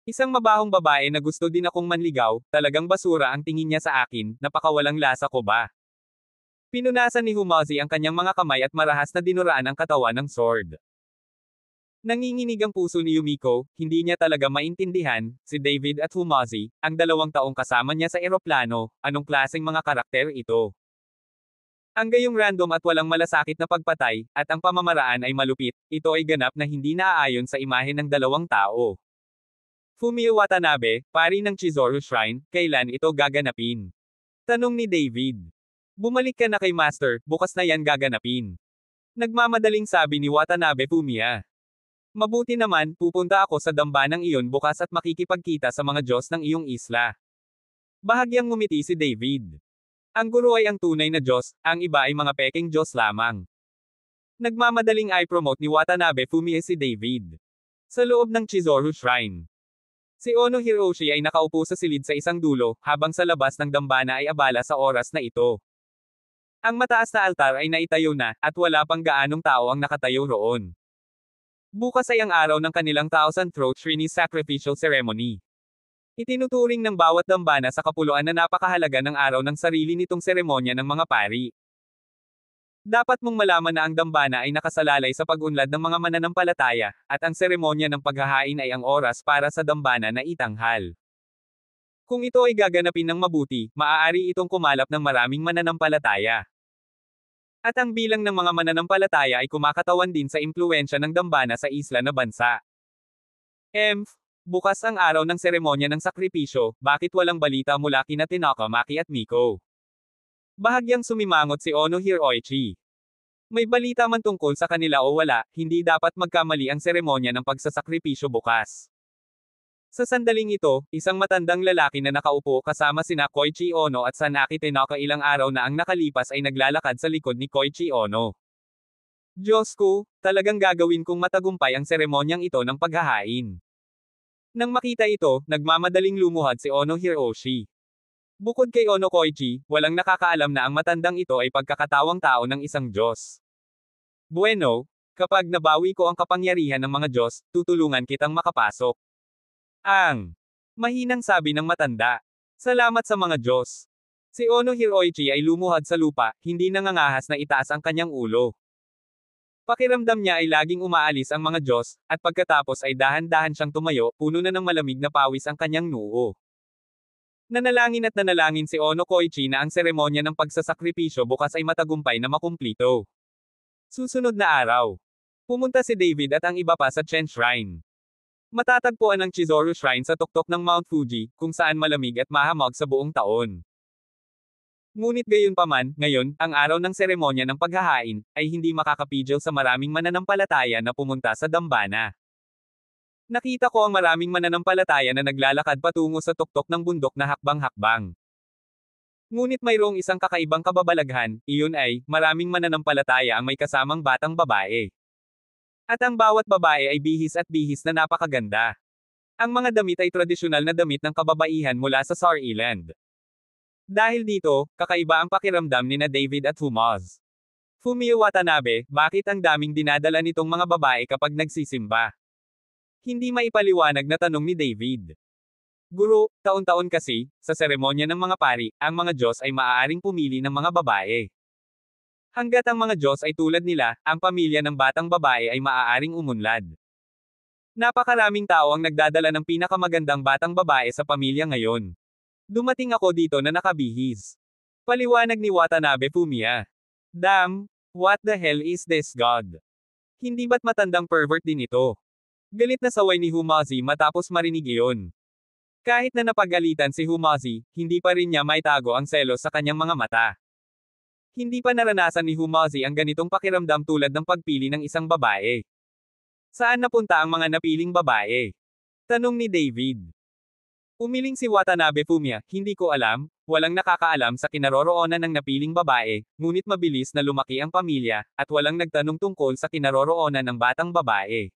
Isang mabahong babae na gusto din akong manligaw, talagang basura ang tingin niya sa akin, napakawalang lasa ko ba? Pinunasan ni Humazi ang kanyang mga kamay at marahas na dinuraan ang katawan ng sword. Nanginginig ang puso ni Yumiko, hindi niya talaga maintindihan, si David at Humazi, ang 2 taong kasama niya sa eroplano, anong klaseng mga karakter ito. Ang gayong random at walang malasakit na pagpatay, at ang pamamaraan ay malupit, ito ay ganap na hindi naaayon sa imahe ng 2 tao. Fumio Watanabe, pari ng Chizuru Shrine, kailan ito gaganapin? Tanong ni David. Bumalik ka na kay Master, bukas na yan gaganapin. Nagmamadaling sabi ni Watanabe Fumiya. Mabuti naman, pupunta ako sa dambanang iyon bukas at makikipagkita sa mga Diyos ng iyong isla. Bahagyang ngumiti si David. Ang guro ay ang tunay na Diyos, ang iba ay mga peking Diyos lamang. Nagmamadaling i-promote ni Watanabe Fumiya si David. Sa loob ng Chizuru Shrine. Si Ono Hiroshi ay nakaupo sa silid sa isang dulo, habang sa labas ng dambana ay abala sa oras na ito. Ang mataas na altar ay naitayo na, at wala pang gaanong tao ang nakatayo roon. Bukas ay ang araw ng kanilang 1,000 throat Shrine sacrificial ceremony. Itinuturing ng bawat dambana sa kapuluan na napakahalaga ng araw ng sarili nitong seremonya ng mga pari. Dapat mong malaman na ang dambana ay nakasalalay sa pag-unlad ng mga mananampalataya, at ang seremonya ng paghahain ay ang oras para sa dambana na itanghal. Kung ito ay gaganapin ng mabuti, maaari itong kumalap ng maraming mananampalataya. At ang bilang ng mga mananampalataya ay kumakatawan din sa impluwensya ng dambana sa isla na bansa. Bukas ang araw ng seremonya ng sakripisyo, bakit walang balita mula kina Takamaki at Miko? Bahagyang sumimangot si Ono Hiroichi. May balita man tungkol sa kanila o wala, hindi dapat magkamali ang seremonya ng pagsasakripisyo bukas. Sa sandaling ito, isang matandang lalaki na nakaupo kasama sina Koichi Ono at Sanaki Tanaka ilang araw na ang nakalipas ay naglalakad sa likod ni Koichi Ono. Diyos ko, talagang gagawin kong matagumpay ang seremonyang ito ng paghahain. Nang makita ito, nagmamadaling lumuhad si Ono Hiroshi. Bukod kay Ono Koichi, walang nakakaalam na ang matandang ito ay pagkakatawang tao ng isang Diyos. Bueno, kapag nabawi ko ang kapangyarihan ng mga Diyos, tutulungan kitang makapasok. Ang mahinang sabi ng matanda. Salamat sa mga Diyos. Si Ono Hiroichi ay lumuhad sa lupa, hindi nangangahas na itaas ang kanyang ulo. Pakiramdam niya ay laging umaalis ang mga Diyos, at pagkatapos ay dahan-dahan siyang tumayo, puno na ng malamig na pawis ang kanyang noo. Nanalangin at nanalangin si Ono Koichi na ang seremonya ng pagsasakripisyo bukas ay matagumpay na makumplito. Susunod na araw, pumunta si David at ang iba pa sa Chen Shrine. Matatagpuan ang Chizuru Shrine sa tuktok ng Mount Fuji, kung saan malamig at mahamog sa buong taon. Ngunit gayunpaman, ngayon, ang araw ng seremonya ng paghahain, ay hindi makakapigil sa maraming mananampalataya na pumunta sa dambana. Nakita ko ang maraming mananampalataya na naglalakad patungo sa tuktok ng bundok na hakbang-hakbang. Ngunit mayroong isang kakaibang kababalaghan, iyon ay, maraming mananampalataya ang may kasamang batang babae. At ang bawat babae ay bihis at bihis na napakaganda. Ang mga damit ay tradisyonal na damit ng kababaihan mula sa Sar Island. Dahil dito, kakaiba ang pakiramdam nina David at Humaz. Fumio Watanabe, bakit ang daming dinadala nitong mga babae kapag nagsisimba? Hindi maipaliwanag na tanong ni David. Guro, taon-taon kasi, sa seremonya ng mga pari, ang mga Diyos ay maaaring pumili ng mga babae. Hanggat ang mga Diyos ay tulad nila, ang pamilya ng batang babae ay maaaring umunlad. Napakaraming tao ang nagdadala ng pinakamagandang batang babae sa pamilya ngayon. Dumating ako dito na nakabihis. Paliwanag ni Watanabe Fumiya. Damn, what the hell is this God? Hindi ba't matandang pervert din ito? Galit na saway ni Humazi matapos marinig iyon. Kahit na napagalitan si Humazi, hindi pa rin niya maitago ang selos sa kanyang mga mata. Hindi pa naranasan ni Humazi ang ganitong pakiramdam tulad ng pagpili ng isang babae. Saan napunta ang mga napiling babae? Tanong ni David. Umiling si Watanabe Fumiya, hindi ko alam, walang nakakaalam sa kinaroroonan ng napiling babae, ngunit mabilis na lumaki ang pamilya, at walang nagtanong tungkol sa kinaroroonan ng batang babae.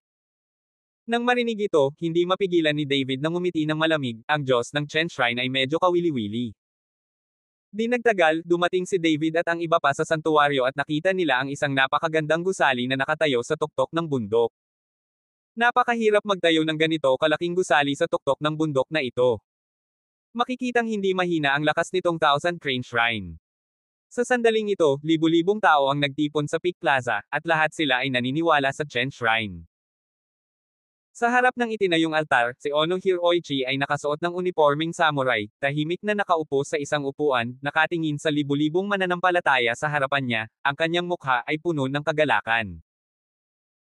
Nang marinig ito, hindi mapigilan ni David na ngumiti ng malamig, ang Diyos ng Chen Shrine ay medyo kawili-wili. Di nagtagal, dumating si David at ang iba pa sa santuwaryo at nakita nila ang isang napakagandang gusali na nakatayo sa tuktok ng bundok. Napakahirap magtayo ng ganito kalaking gusali sa tuktok ng bundok na ito. Makikitang hindi mahina ang lakas nitong Thousand Crane Shrine. Sa sandaling ito, libu-libong tao ang nagtipon sa Peak Plaza, at lahat sila ay naniniwala sa Chen Shrine. Sa harap ng itinayong altar, si Ono Hiroichi ay nakasuot ng unipormeng samurai, tahimik na nakaupo sa isang upuan, nakatingin sa libu-libong mananampalataya sa harapan niya, ang kanyang mukha ay puno ng kagalakan.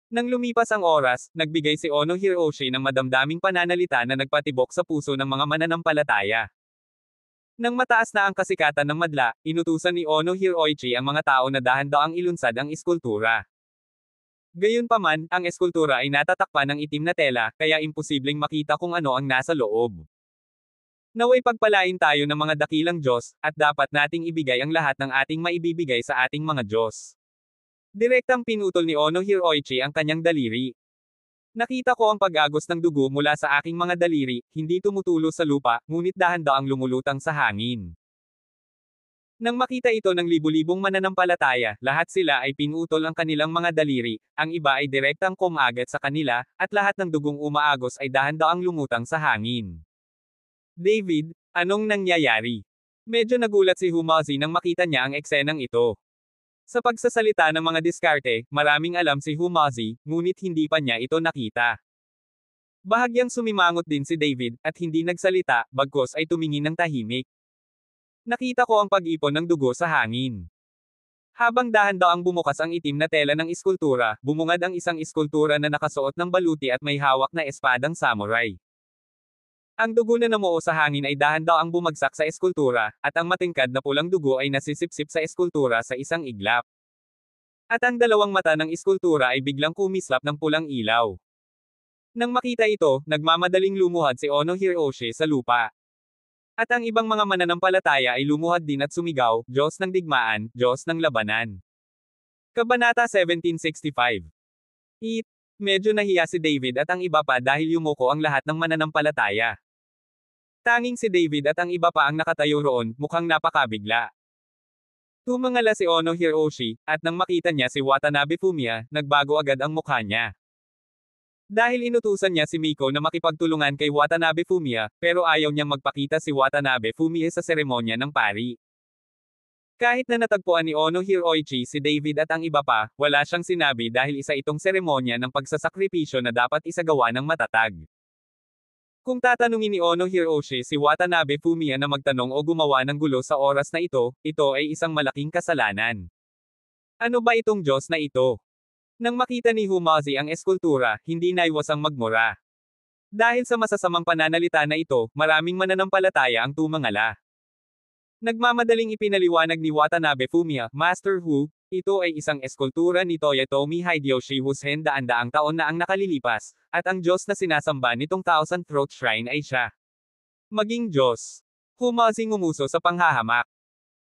Nang lumipas ang oras, nagbigay si Ono Hiroshi ng madamdaming pananalita na nagpatibok sa puso ng mga mananampalataya. Nang mataas na ang kasikatan ng madla, inutusan ni Ono Hiroichi ang mga tao na dahan-daang ilunsad ang eskultura. Gayunpaman, ang eskultura ay natatakpan ng itim na tela, kaya imposibleng makita kung ano ang nasa loob. Naway pagpalain tayo ng mga dakilang Diyos, at dapat nating ibigay ang lahat ng ating maibibigay sa ating mga Diyos. Direktang pinutol ni Ono Hiroichi ang kanyang daliri. Nakita ko ang pag-agos ng dugo mula sa aking mga daliri, hindi tumutulo sa lupa, ngunit dahan-daang lumulutang sa hangin. Nang makita ito ng libu-libong mananampalataya, lahat sila ay pinutol ang kanilang mga daliri, ang iba ay direktang kumagat sa kanila, at lahat ng dugong umaagos ay dahan-daang lumutang sa hangin. David, anong nangyayari? Medyo nagulat si Humazi nang makita niya ang eksenang ito. Sa pagsasalita ng mga diskarte, maraming alam si Humazi, ngunit hindi pa niya ito nakita. Bahagyang sumimangot din si David, at hindi nagsalita, bagkus ay tumingin ng tahimik. Nakita ko ang pag-ipon ng dugo sa hangin. Habang dahan-daang bumukas ang itim na tela ng eskultura, bumungad ang isang eskultura na nakasuot ng baluti at may hawak na espadang samurai. Ang dugo na namuo sa hangin ay dahan-daang bumagsak sa eskultura, at ang matingkad na pulang dugo ay nasisipsip sa eskultura sa isang iglap. At ang dalawang mata ng eskultura ay biglang kumislap ng pulang ilaw. Nang makita ito, nagmamadaling lumuhad si Ono Hiroshi sa lupa. At ang ibang mga mananampalataya ay lumuhad din at sumigaw, Diyos ng digmaan, Diyos ng labanan. Kabanata 1765. Medyo nahiya si David at ang iba pa dahil yumuko ang lahat ng mananampalataya. Tanging si David at ang iba pa ang nakatayo roon, mukhang napakabigla. Tumangala si Ono Hiroshi, at nang makita niya si Watanabe Fumiya, nagbago agad ang mukha niya. Dahil inutusan niya si Miko na makipagtulungan kay Watanabe Fumiya, pero ayaw niyang magpakita si Watanabe Fumiya sa seremonya ng pari. Kahit na natagpuan ni Ono Hiroichi si David at ang iba pa, wala siyang sinabi dahil isa itong seremonya ng pagsasakripisyo na dapat isagawa ng matatag. Kung tatanungin ni Ono Hiroshi si Watanabe Fumiya na magtanong o gumawa ng gulo sa oras na ito ay isang malaking kasalanan. Ano ba itong Diyos na ito? Nang makita ni Humazi ang eskultura, hindi naiwasang magmura. Dahil sa masasamang pananalita na ito, maraming mananampalataya ang tumangala. Nagmamadaling ipinaliwanag ni Watanabe Fumiya, Master Hu, ito ay isang eskultura ni Toyotomi Hideyoshi whose daan-daang taon na ang nakalilipas, at ang Diyos na sinasamba nitong Thousand Throat Shrine ay siya. Maging Diyos. Humaz ngumuso sa panghahamak.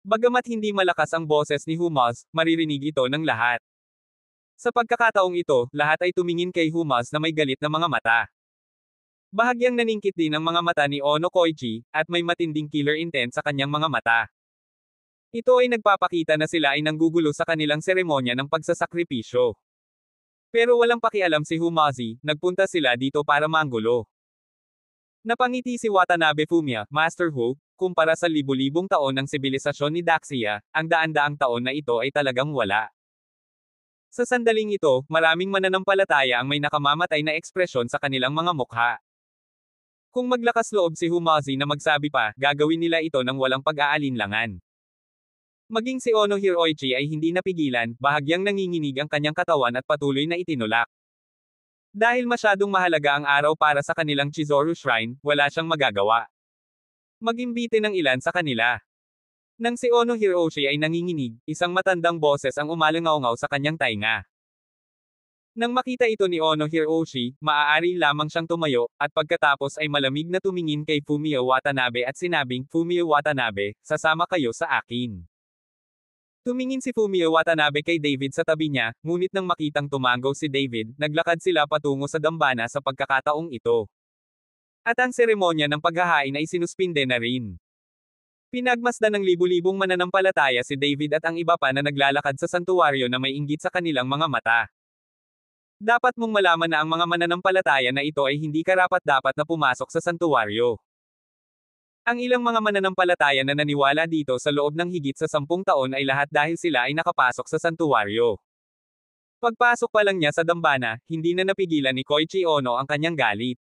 Bagamat hindi malakas ang boses ni Humaz, maririnig ito ng lahat. Sa pagkakataong ito, lahat ay tumingin kay Humaz na may galit na mga mata. Bahagyang naningkit din ang mga mata ni Ono Koichi, at may matinding killer intent sa kanyang mga mata. Ito ay nagpapakita na sila ay nanggugulo sa kanilang seremonya ng pagsasakripisyo. Pero walang pakialam si Humazi, nagpunta sila dito para manggulo. Napangiti si Watanabe Fumiya, Master Hu, kumpara sa libu-libong taon ng sibilisasyon ni Daxia, ang daan-daang taon na ito ay talagang wala. Sa sandaling ito, maraming mananampalataya ang may nakamamatay na ekspresyon sa kanilang mga mukha. Kung maglakas loob si Humazi na magsabi pa, gagawin nila ito ng walang pag-aalinlangan. Maging si Ono Hiroichi ay hindi napigilan, bahagyang nanginginig ang kanyang katawan at patuloy na itinulak. Dahil masyadong mahalaga ang araw para sa kanilang Chizuru Shrine, wala siyang magagawa. Mag-imbite ng ilan sa kanila. Nang si Ono Hiroshi ay nanginginig, isang matandang boses ang umalangaw-ngaw sa kanyang tainga. Nang makita ito ni Ono Hiroshi, maaari lamang siyang tumayo, at pagkatapos ay malamig na tumingin kay Fumiya Watanabe at sinabing, Fumiya Watanabe, sasama kayo sa akin. Tumingin si Fumiya Watanabe kay David sa tabi niya, ngunit nang makitang tumango si David, naglakad sila patungo sa dambana sa pagkakataong ito. At ang seremonya ng paghahain ay sinuspinde na rin. Pinagmasdan ng libu-libong mananampalataya si David at ang iba pa na naglalakad sa santuwaryo na may inggit sa kanilang mga mata. Dapat mong malaman na ang mga mananampalataya na ito ay hindi karapat-dapat na pumasok sa santuwaryo. Ang ilang mga mananampalataya na naniwala dito sa loob ng higit sa 10 taon ay lahat dahil sila ay nakapasok sa santuwaryo. Pagpasok pa lang niya sa dambana, hindi na napigilan ni Koichi Ono ang kanyang galit.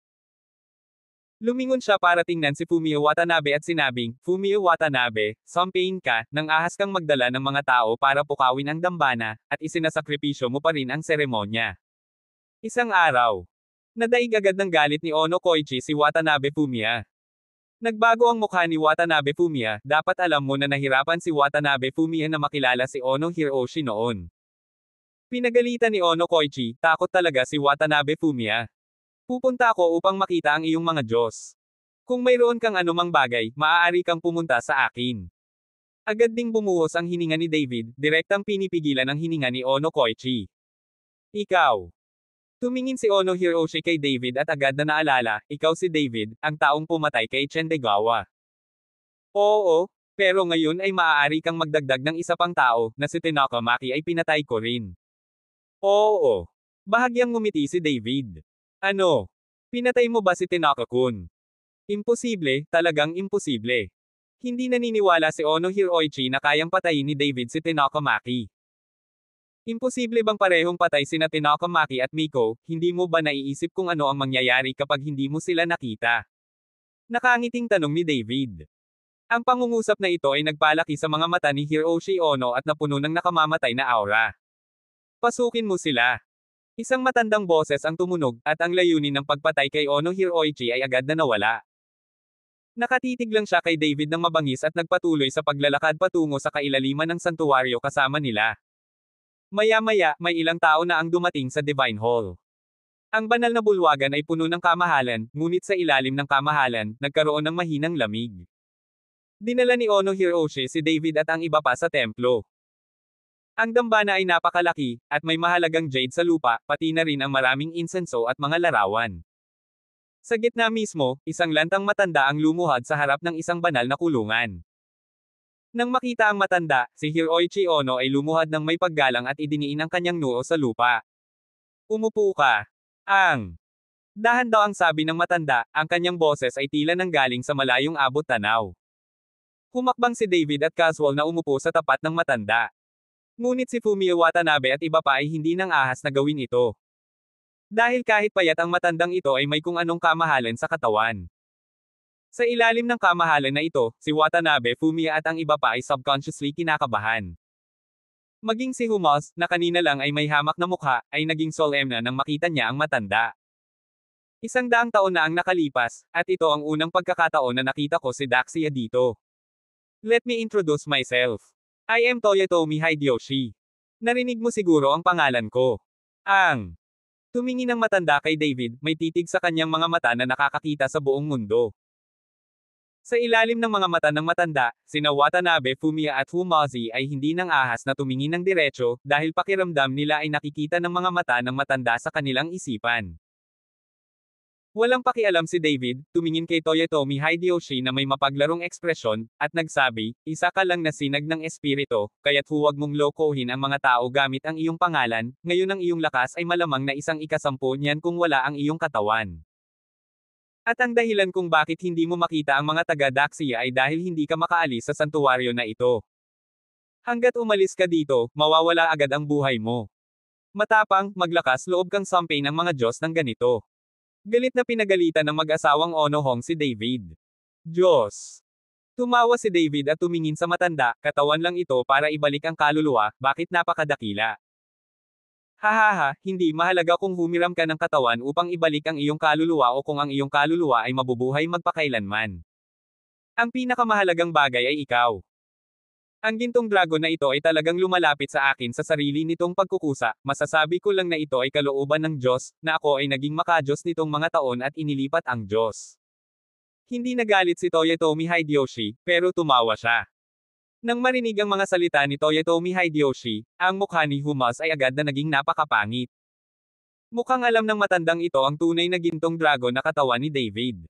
Lumingon siya para tingnan si Fumiya Watanabe at sinabing, Fumiya Watanabe, sampain ka, nang ahas kang magdala ng mga tao para pukawin ang dambana, at isinasakripisyo mo pa rin ang seremonya. Isang araw. Nadaig agad ng galit ni Ono Koichi si Watanabe Fumiya. Nagbago ang mukha ni Watanabe Fumiya, dapat alam mo na nahirapan si Watanabe Fumiya na makilala si Ono Hiroshi noon. Pinagalitan ni Ono Koichi, takot talaga si Watanabe Fumiya. Pupunta ako upang makita ang iyong mga Diyos. Kung mayroon kang anumang bagay, maaari kang pumunta sa akin. Agad ding bumuhos ang hininga ni David, direktang pinipigilan ang hininga ni Ono Koichi. Ikaw. Tumingin si Ono Hiroshi kay David at agad na naalala, ikaw si David, ang taong pumatay kay Chendegawa. Oo, pero ngayon ay maaari kang magdagdag ng isa pang tao, na si Tanaka Maki ay pinatay ko rin. Oo. Bahagyang ngumiti si David. Ano? Pinatay mo ba si Tanaka-kun? Imposible, talagang imposible. Hindi naniniwala si Ono Hiroichi na kayang patayin ni David si Tanaka Maki. Imposible bang parehong patay sina Tanaka Maki at Miko, hindi mo ba naiisip kung ano ang mangyayari kapag hindi mo sila nakita? Nakangiting tanong ni David. Ang pangungusap na ito ay nagpalaki sa mga mata ni Hiroshi Ono at napuno ng nakamamatay na aura. Pasukin mo sila. Isang matandang boses ang tumunog, at ang layunin ng pagpatay kay Ono Hiroichi ay agad na nawala. Nakatitig lang siya kay David ng mabangis at nagpatuloy sa paglalakad patungo sa kailaliman ng santuwaryo kasama nila. Maya-maya, may ilang tao na ang dumating sa Divine Hall. Ang banal na bulwagan ay puno ng kamahalan, ngunit sa ilalim ng kamahalan, nagkaroon ng mahinang lamig. Dinala ni Ono Hiroshi si David at ang iba pa sa templo. Ang dambana ay napakalaki, at may mahalagang jade sa lupa, pati na rin ang maraming insenso at mga larawan. Sa gitna mismo, isang lantang matanda ang lumuhad sa harap ng isang banal na kulungan. Nang makita ang matanda, si Hiroichi Ono ay lumuhad ng may paggalang at idiniin ang kanyang noo sa lupa. Umupo ka. Dahan daw ang sabi ng matanda, ang kanyang boses ay tila nanggaling sa malayong abot tanaw. Humakbang si David at casual na umupo sa tapat ng matanda. Ngunit si Fumio Watanabe at iba pa ay hindi nang ahas na gawin ito. Dahil kahit payat ang matandang ito ay may kung anong kamahalan sa katawan. Sa ilalim ng kamahalan na ito, si Watanabe, Fumio at ang iba pa ay subconsciously kinakabahan. Maging si Humos, na kanina lang ay may hamak na mukha, ay naging solemn na nang makita niya ang matanda. 100 taon na ang nakalipas, at ito ang unang pagkakataon na nakita ko si Daxia dito. Let me introduce myself. I am Toyotomi Hideyoshi. Narinig mo siguro ang pangalan ko. Tumingin ang matanda kay David, may titig sa kanyang mga mata na nakakakita sa buong mundo. Sa ilalim ng mga mata ng matanda, sina Watanabe, Fumiya at Humazi ay hindi nang ahas na tumingin ng diretso, dahil pakiramdam nila ay nakikita ng mga mata ng matanda sa kanilang isipan. Walang pakialam si David, tumingin kay Toyotomi Hideyoshi na may mapaglarong ekspresyon, at nagsabi, isa ka lang na sinag ng espirito, kaya't huwag mong lokohin ang mga tao gamit ang iyong pangalan, ngayon ang iyong lakas ay malamang na 1/10 niyan kung wala ang iyong katawan. At ang dahilan kung bakit hindi mo makita ang mga taga-Daxia ay dahil hindi ka makaalis sa santuwaryo na ito. Hanggat umalis ka dito, mawawala agad ang buhay mo. Matapang, maglakas loob kang sampay ng mga Diyos ng ganito. Galit na pinagalitan ng mag-asawang Onohong si David. Diyos! Tumawa si David at tumingin sa matanda, katawan lang ito para ibalik ang kaluluwa, bakit napakadakila? Hahaha, hindi mahalaga kung humiram ka ng katawan upang ibalik ang iyong kaluluwa o kung ang iyong kaluluwa ay mabubuhay magpakailanman. Ang pinakamahalagang bagay ay ikaw. Ang gintong dragon na ito ay talagang lumalapit sa akin sa sarili nitong pagkukusa, masasabi ko lang na ito ay kalooban ng Diyos, na ako ay naging makadiyos nitong mga taon at inilipat ang Diyos. Hindi nagalit si Toyotomi Hideyoshi, pero tumawa siya. Nang marinig ang mga salita ni Toyotomi Hideyoshi, ang mukha ni Humas ay agad na naging napakapangit. Mukhang alam ng matandang ito ang tunay na gintong dragon na katawan ni David.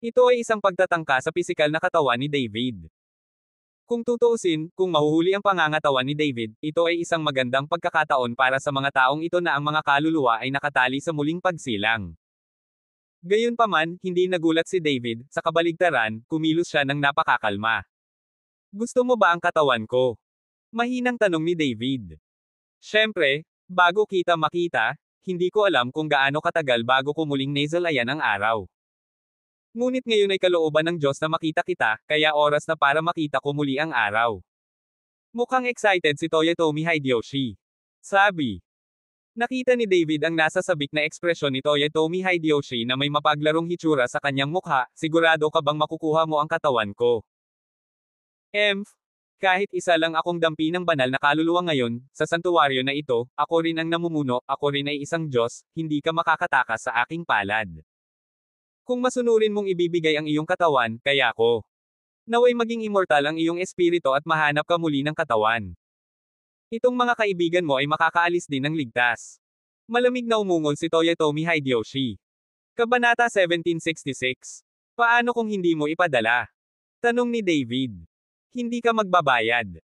Ito ay isang pagtatangka sa pisikal na katawan ni David. Kung tutuusin, kung mahuhuli ang pangangatawan ni David, ito ay isang magandang pagkakataon para sa mga taong ito na ang mga kaluluwa ay nakatali sa muling pagsilang. Gayunpaman, hindi nagulat si David, sa kabaligtaran, kumilos siya ng napakakalma. Gusto mo ba ang katawan ko? Mahinang tanong ni David. Siyempre, bago kita makita, hindi ko alam kung gaano katagal bago ko muling nasalayan ang araw. Ngunit ngayon ay kalooban ng Diyos na makita kita, kaya oras na para makita ko muli ang araw. Mukhang excited si Toyotomi Hideyoshi. Sabi. Nakita ni David ang nasa sabik na ekspresyon ni Toyotomi Hideyoshi na may mapaglarong hitsura sa kanyang mukha, sigurado ka bang makukuha mo ang katawan ko? Kahit isa lang akong dampi ng banal na kaluluwa ngayon, sa santuwaryo na ito, ako rin ang namumuno, ako rin ay isang Diyos, hindi ka makakatakas sa aking palad. Kung masunurin mong ibibigay ang iyong katawan, kaya ko. Naway maging immortal ang iyong espiritu at mahanap ka muli ng katawan. Itong mga kaibigan mo ay makakaalis din ng ligtas. Malamig na umungol si Toyotomi Hideyoshi. Kabanata 1766. Paano kung hindi mo ipadala? Tanong ni David. Hindi ka magbabayad.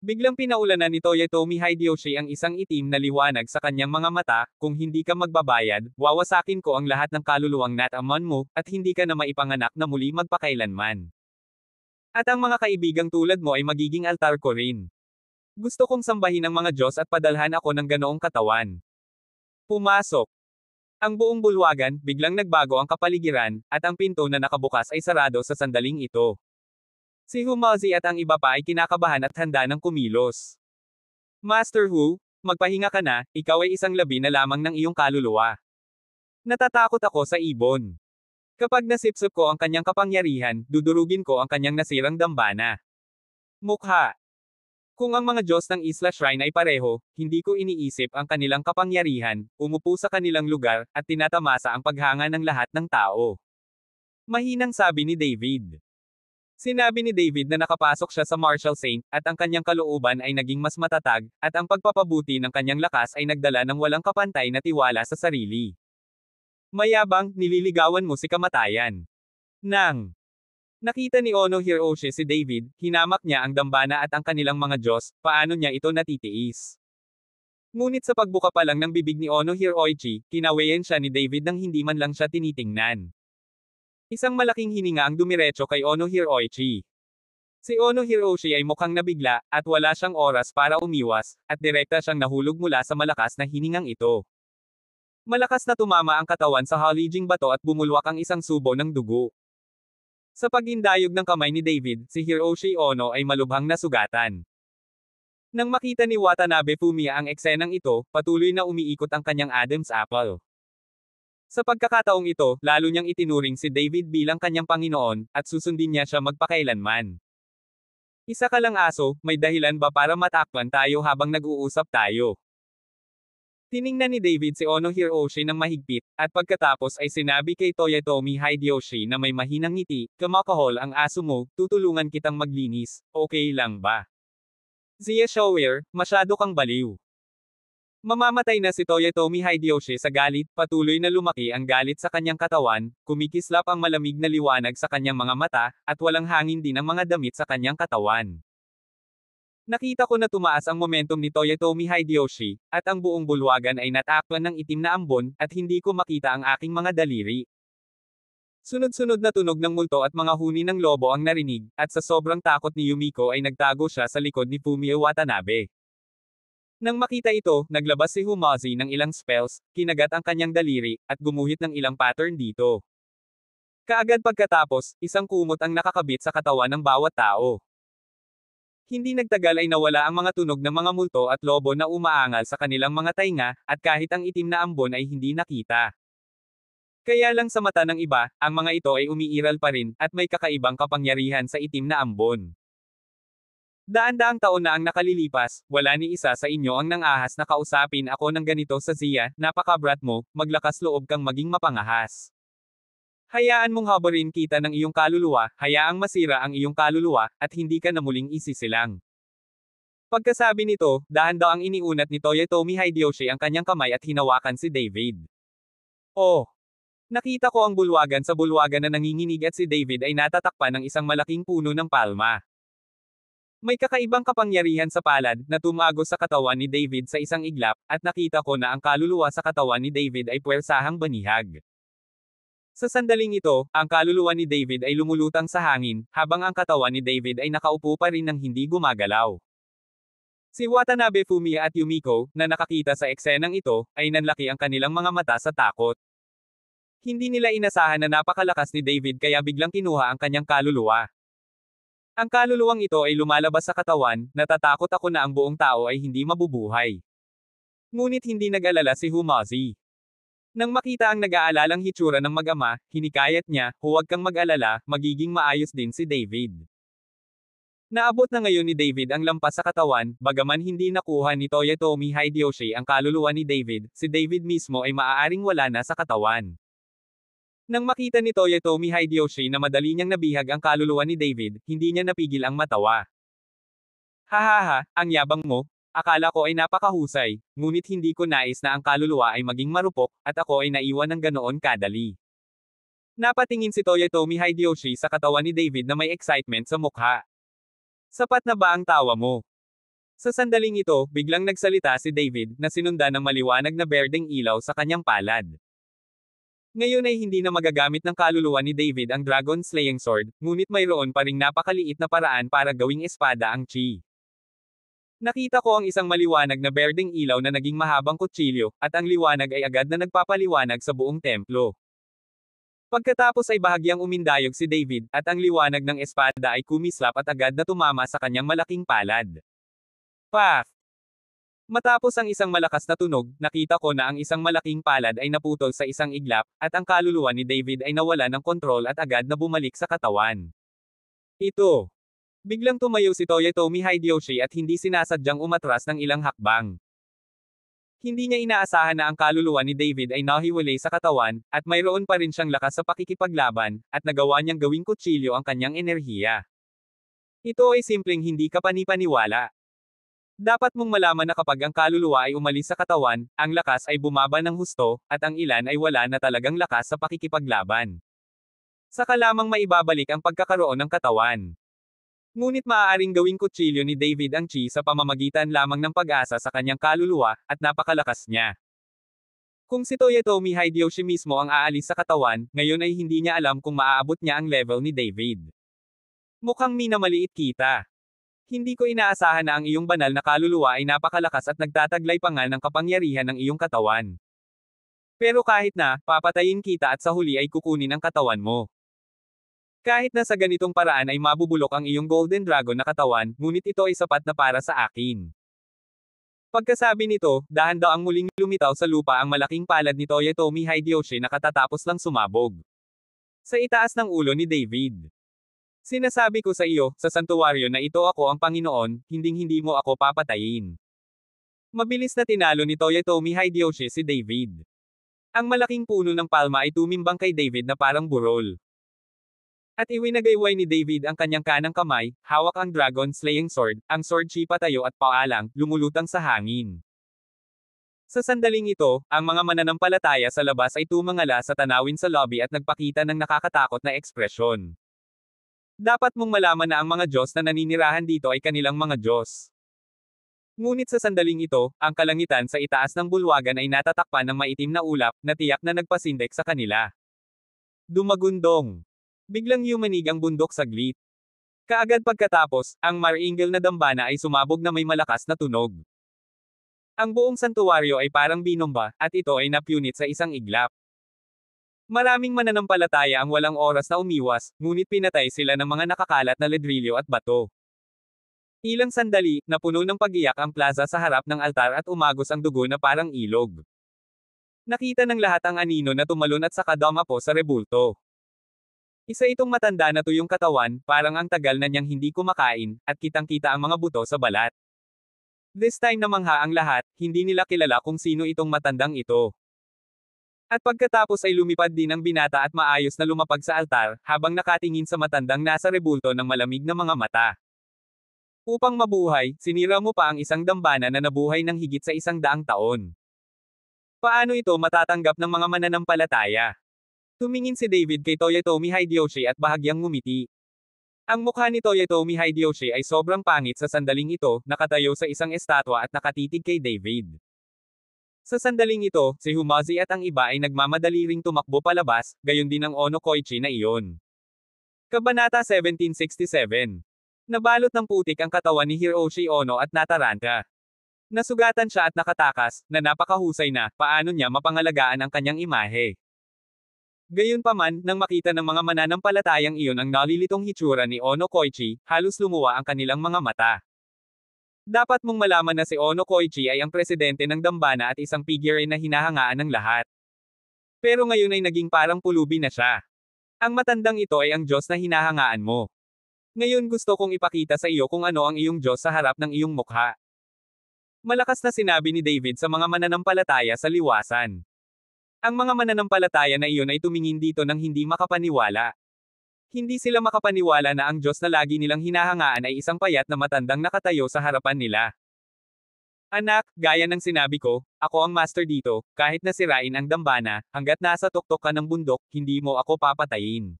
Biglang pinaulanan ni Toyotomi Hideyoshi ang isang itim na liwanag sa kanyang mga mata, kung hindi ka magbabayad, wawasakin ko ang lahat ng kaluluwang natamon mo, at hindi ka na maipanganak na muli magpakailanman. At ang mga kaibigang tulad mo ay magiging altar ko rin. Gusto kong sambahin ang mga Diyos at padalhan ako ng ganoong katawan. Pumasok. Ang buong bulwagan, biglang nagbago ang kapaligiran, at ang pinto na nakabukas ay sarado sa sandaling ito. Si Humazi at ang iba pa ay kinakabahan at handa ng kumilos. Master Hu, magpahinga ka na, ikaw ay isang labi na lamang ng iyong kaluluwa. Natatakot ako sa ibon. Kapag nasipsip ko ang kanyang kapangyarihan, dudurugin ko ang kanyang nasirang dambana. Mukha. Kung ang mga Diyos ng Isla Shrine ay pareho, hindi ko iniisip ang kanilang kapangyarihan, umupo sa kanilang lugar, at tinatamasa ang paghanga ng lahat ng tao. Mahinang sabi ni David. Sinabi ni David na nakapasok siya sa Martial Saint, at ang kanyang kalooban ay naging mas matatag, at ang pagpapabuti ng kanyang lakas ay nagdala ng walang kapantay na tiwala sa sarili. Mayabang, nililigawan mo si kamatayan. Nang nakita ni Ono Hiroshi si David, hinamak niya ang dambana at ang kanilang mga Diyos, paano niya ito natitiis. Ngunit sa pagbuka pa lang ng bibig ni Ono Hiroichi, kinawayan siya ni David nang hindi man lang siya tinitingnan. Isang malaking hininga ang dumiretso kay Ono Hiroichi. Si Ono Hiroshi ay mukhang nabigla, at wala siyang oras para umiwas, at direkta siyang nahulog mula sa malakas na hiningang ito. Malakas na tumama ang katawan sa halijing bato at bumulwak ang isang subo ng dugo. Sa pag-indayog ng kamay ni David, si Hiroshi Ono ay malubhang nasugatan. Nang makita ni Watanabe Fumiya ang eksenang ito, patuloy na umiikot ang kanyang Adam's apple. Sa pagkakataong ito, lalo niyang itinuring si David bilang kanyang Panginoon, at susundin niya siya magpakailanman. Isa ka lang aso, may dahilan ba para matakpan tayo habang nag-uusap tayo? Tiningnan ni David si Ono Hiroshi ng mahigpit, at pagkatapos ay sinabi kay Toyotomi Hideyoshi na may mahinang ngiti, "Kumakahol ang aso mo, tutulungan kitang maglinis, okay lang ba?" Zia Shower, masyado kang baliw. Mamamatay na si Toyotomi Hideyoshi sa galit, patuloy na lumaki ang galit sa kanyang katawan, kumikislap ang malamig na liwanag sa kanyang mga mata, at walang hangin din ang mga damit sa kanyang katawan. Nakita ko na tumaas ang momentum ni Toyotomi Hideyoshi, at ang buong bulwagan ay natakpan ng itim na ambon, at hindi ko makita ang aking mga daliri. Sunod-sunod na tunog ng multo at mga huni ng lobo ang narinig, at sa sobrang takot ni Yumiko ay nagtago siya sa likod ni Fumio Watanabe. Nang makita ito, naglabas si Humazi ng ilang spells, kinagat ang kanyang daliri, at gumuhit ng ilang pattern dito. Kaagad pagkatapos, isang kumot ang nakakabit sa katawan ng bawat tao. Hindi nagtagal ay nawala ang mga tunog ng mga multo at lobo na umaangal sa kanilang mga tainga, at kahit ang itim na ambon ay hindi nakita. Kaya lang sa mata ng iba, ang mga ito ay umiiral pa rin, at may kakaibang kapangyarihan sa itim na ambon. Daan-daang taon na ang nakalilipas, wala ni isa sa inyo ang nangahas na kausapin ako ng ganito sa Zia, napakabrat mo, maglakas loob kang maging mapangahas. Hayaan mong habarin kita ng iyong kaluluwa, hayaang masira ang iyong kaluluwa, at hindi ka na muling isisilang. Pagkasabi nito, dahan-daang iniunat ni Toyotomi Hideyoshi ang kanyang kamay at hinawakan si David. Oh! Nakita ko ang bulwagan sa bulwagan na nanginginig at si David ay natatakpan ng isang malaking puno ng palma. May kakaibang kapangyarihan sa palad, na tumago sa katawan ni David sa isang iglap, at nakita ko na ang kaluluwa sa katawan ni David ay puwersahang banihag. Sa sandaling ito, ang kaluluwa ni David ay lumulutang sa hangin, habang ang katawan ni David ay nakaupo pa rin nang hindi gumagalaw. Si Watanabe Fumiya at Yumiko, na nakakita sa eksenang ito, ay nanlaki ang kanilang mga mata sa takot. Hindi nila inasahan na napakalakas ni David kaya biglang kinuha ang kanyang kaluluwa. Ang kaluluwang ito ay lumalabas sa katawan, natatakot ako na ang buong tao ay hindi mabubuhay. Ngunit hindi nag-alala si Humazi. Nang makita ang nag-aalalang hitsura ng mag-ama, hinikayat niya, huwag kang mag-alala, magiging maayos din si David. Naabot na ngayon ni David ang lampas sa katawan, bagaman hindi nakuha ni Toyotomi Hideyoshi ang kaluluwa ni David, si David mismo ay maaaring wala na sa katawan. Nang makita ni Toyotomi Hideyoshi na madali niyang nabihag ang kaluluwa ni David, hindi niya napigil ang matawa. Hahaha, ang yabang mo, akala ko ay napakahusay, ngunit hindi ko nais na ang kaluluwa ay maging marupok, at ako ay naiwan ng ganoon kadali. Napatingin si Toyotomi Hideyoshi sa katawan ni David na may excitement sa mukha. Sapat na ba ang tawa mo? Sa sandaling ito, biglang nagsalita si David, na sinundan ng maliwanag na berdeng ilaw sa kanyang palad. Ngayon ay hindi na magagamit ng kaluluwa ni David ang Dragon Slaying Sword, ngunit mayroon pa ring napakaliit na paraan para gawing espada ang chi. Nakita ko ang isang maliwanag na berdeng ilaw na naging mahabang kutsilyo, at ang liwanag ay agad na nagpapaliwanag sa buong templo. Pagkatapos ay bahagyang umindayog si David, at ang liwanag ng espada ay kumislap at agad na tumama sa kanyang malaking palad. Paf! Matapos ang isang malakas na tunog, nakita ko na ang isang malaking palad ay naputol sa isang iglap, at ang kaluluwa ni David ay nawala ng kontrol at agad na bumalik sa katawan. Ito. Biglang tumayo si Toyotomi Hideyoshi at hindi sinasadyang umatras ng ilang hakbang. Hindi niya inaasahan na ang kaluluwa ni David ay nahiwalay sa katawan, at mayroon pa rin siyang lakas sa pakikipaglaban, at nagawa niyang gawing kutsilyo ang kanyang enerhiya. Ito ay simpleng hindi kapanipaniwala. Dapat mong malaman na kapag ang kaluluwa ay umalis sa katawan, ang lakas ay bumaba ng husto, at ang ilan ay wala na talagang lakas sa pakikipaglaban. Saka lamang maibabalik ang pagkakaroon ng katawan. Ngunit maaaring gawing kutsilyo ni David ang chi sa pamamagitan lamang ng pag-asa sa kanyang kaluluwa, at napakalakas niya. Kung si Toyotomi Hideyoshi mismo ang aalis sa katawan, ngayon ay hindi niya alam kung maaabot niya ang level ni David. Mukhang minamaliit kita. Hindi ko inaasahan na ang iyong banal na kaluluwa ay napakalakas at nagtataglay pa nga ng kapangyarihan ng iyong katawan. Pero kahit na, papatayin kita at sa huli ay kukunin ang katawan mo. Kahit na sa ganitong paraan ay mabubulok ang iyong Golden Dragon na katawan, ngunit ito ay sapat na para sa akin. Pagkasabi nito, dahan-daang muling lumitaw sa lupa ang malaking palad ni Toyotomi Hideyoshi na katatapos lang sumabog sa itaas ng ulo ni David. Sinasabi ko sa iyo, sa santuwaryo na ito ako ang Panginoon, hinding-hindi mo ako papatayin. Mabilis na tinalo ni Toyotomi Hideyoshi si David. Ang malaking puno ng palma ay tumimbang kay David na parang burol. At iwinagayway ni David ang kanyang kanang kamay, hawak ang Dragon Slaying Sword, ang sword chi patayo at paalang, lumulutang sa hangin. Sa sandaling ito, ang mga mananampalataya sa labas ay tumangala sa tanawin sa lobby at nagpakita ng nakakatakot na ekspresyon. Dapat mong malaman na ang mga Diyos na naninirahan dito ay kanilang mga Diyos. Ngunit sa sandaling ito, ang kalangitan sa itaas ng bulwagan ay natatakpan ng maitim na ulap, na tiyak na nagpasindek sa kanila. Dumagundong. Biglang yumanig ang bundok saglit. Kaagad pagkatapos, ang maringal na dambana ay sumabog na may malakas na tunog. Ang buong santuwaryo ay parang binomba, at ito ay napunit sa isang iglap. Maraming mananampalataya ang walang oras na umiwas, ngunit pinatay sila ng mga nakakalat na ledrilyo at bato. Ilang sandali, napuno ng pag-iyak ang plaza sa harap ng altar at umagos ang dugo na parang ilog. Nakita ng lahat ang anino na tumalon at saka dumapo sa rebulto. Isa itong matanda na tuyong katawan, parang ang tagal na niyang hindi kumakain, at kitang-kita ang mga buto sa balat. This time namangha ang lahat, hindi nila kilala kung sino itong matandang ito. At pagkatapos ay lumipad din ang binata at maayos na lumapag sa altar, habang nakatingin sa matandang nasa rebulto ng malamig na mga mata. Upang mabuhay, sinira mo pa ang isang dambana na nabuhay ng higit sa 100 taon. Paano ito matatanggap ng mga mananampalataya? Tumingin si David kay Toyotomi Hideyoshi at bahagyang ngumiti. Ang mukha ni Toyotomi Hideyoshi ay sobrang pangit sa sandaling ito, nakatayo sa isang estatwa at nakatitig kay David. Sa sandaling ito, si Humazi at ang iba ay nagmamadali ring tumakbo palabas, gayon din ang Ono Koichi na iyon. Kabanata 1767. Nabalot ng putik ang katawan ni Hiroshi Ono at nataranta. Nasugatan siya at nakatakas, na napakahusay na, paano niya mapangalagaan ang kanyang imahe. Gayunpaman, nang makita ng mga mananampalatayang iyon ang nalilitong hitsura ni Ono Koichi, halos lumuwa ang kanilang mga mata. Dapat mong malaman na si Ono Koichi ay ang presidente ng dambana at isang figure na hinahangaan ng lahat. Pero ngayon ay naging parang pulubi na siya. Ang matandang ito ay ang Diyos na hinahangaan mo. Ngayon gusto kong ipakita sa iyo kung ano ang iyong Diyos sa harap ng iyong mukha. Malakas na sinabi ni David sa mga mananampalataya sa liwasan. Ang mga mananampalataya na iyon ay tumingin dito nang hindi makapaniwala. Hindi sila makapaniwala na ang Diyos na lagi nilang hinahangaan ay isang payat na matandang nakatayo sa harapan nila. Anak, gaya ng sinabi ko, ako ang master dito, kahit nasirain ang dambana, hanggat nasa tuktok ka ng bundok, hindi mo ako papatayin.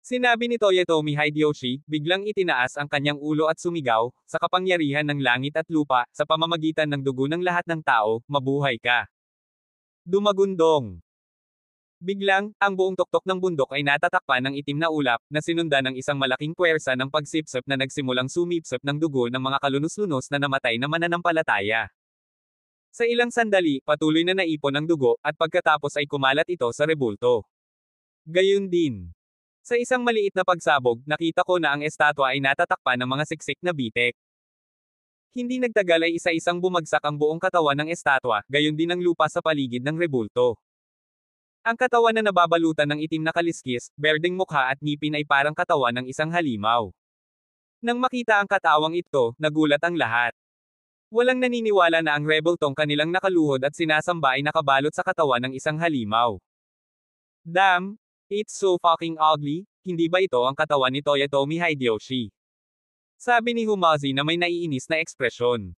Sinabi ni Toyotomi Hideyoshi, biglang itinaas ang kanyang ulo at sumigaw, sa kapangyarihan ng langit at lupa, sa pamamagitan ng dugo ng lahat ng tao, mabuhay ka. Dumagundong. Biglang, ang buong tuktok ng bundok ay natatakpan ng itim na ulap, na sinundan ng isang malaking puwersa ng pagsipsip na nagsimulang sumipsip ng dugo ng mga kalunos-lunos na namatay na mananampalataya. Sa ilang sandali, patuloy na naipon ang dugo, at pagkatapos ay kumalat ito sa rebulto. Gayun din. Sa isang maliit na pagsabog, nakita ko na ang estatwa ay natatakpan ng mga siksik na bitek. Hindi nagtagal ay isa-isang bumagsak ang buong katawan ng estatwa, gayon din ang lupa sa paligid ng rebulto. Ang katawan na nababalutan ng itim na kaliskis, berdeng mukha at ngipin ay parang katawan ng isang halimaw. Nang makita ang katawang ito, nagulat ang lahat. Walang naniniwala na ang rebel tong kanilang nakaluhod at sinasamba ay nakabalot sa katawan ng isang halimaw. Damn! It's so fucking ugly, hindi ba ito ang katawan ni Toyotomi Hideyoshi? Sabi ni Humazi na may naiinis na ekspresyon.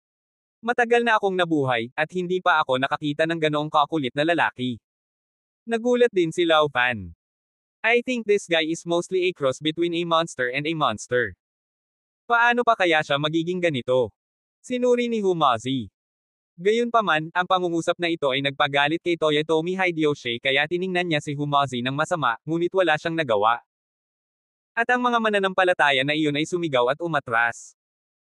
Matagal na akong nabuhay, at hindi pa ako nakakita ng ganoong kakulit na lalaki. Nagulat din si Lao Fan. I think this guy is mostly a cross between a monster and a monster. Paano pa kaya siya magiging ganito? Sinuri ni Humazi. Gayunpaman, ang pangungusap na ito ay nagpagalit kay Toyotomi Hideyoshi kaya tiningnan niya si Humazi ng masama, ngunit wala siyang nagawa. At ang mga mananampalataya na iyon ay sumigaw at umatras.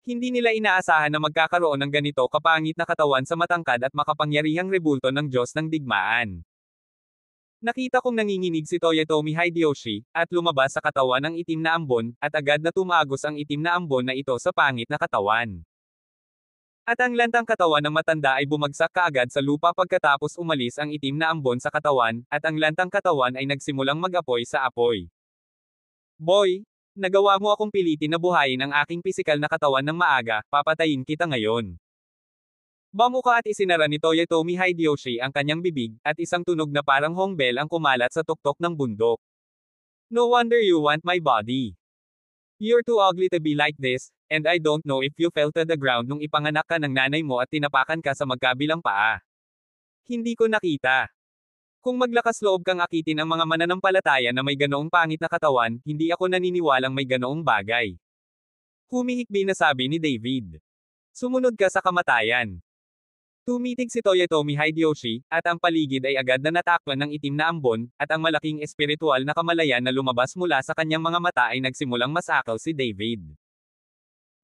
Hindi nila inaasahan na magkakaroon ng ganito kapangit na katawan sa matangkad at makapangyarihang rebulto ng Diyos ng digmaan. Nakita kong nanginginig si Toyotomi Hideyoshi, at lumabas sa katawan ng itim na ambon, at agad na tumagos ang itim na ambon na ito sa pangit na katawan. At ang lantang katawan ng matanda ay bumagsak kaagad sa lupa pagkatapos umalis ang itim na ambon sa katawan, at ang lantang katawan ay nagsimulang mag-apoy sa apoy. Boy, nagawa mo akong pilitin na buhayin ang aking pisikal na katawan ng maaga, papatayin kita ngayon. Bamuka at isinara ni Toyotomi Hideyoshi ang kanyang bibig, at isang tunog na parang hongbel ang kumalat sa tuktok ng bundok. No wonder you want my body. You're too ugly to be like this, and I don't know if you fell to the ground nung ipanganak ka ng nanay mo at tinapakan ka sa magkabilang paa. Hindi ko nakita. Kung maglakas loob kang akitin ang mga mananampalataya na may ganoong pangit na katawan, hindi ako naniniwalang may ganoong bagay. Humihikbi na sabi ni David. Sumunod ka sa kamatayan. Tumitig si Toyotomi Hideyoshi, at ang paligid ay agad na natakpan ng itim na ambon, at ang malaking espiritual na kamalayan na lumabas mula sa kanyang mga mata ay nagsimulang masakaw si David.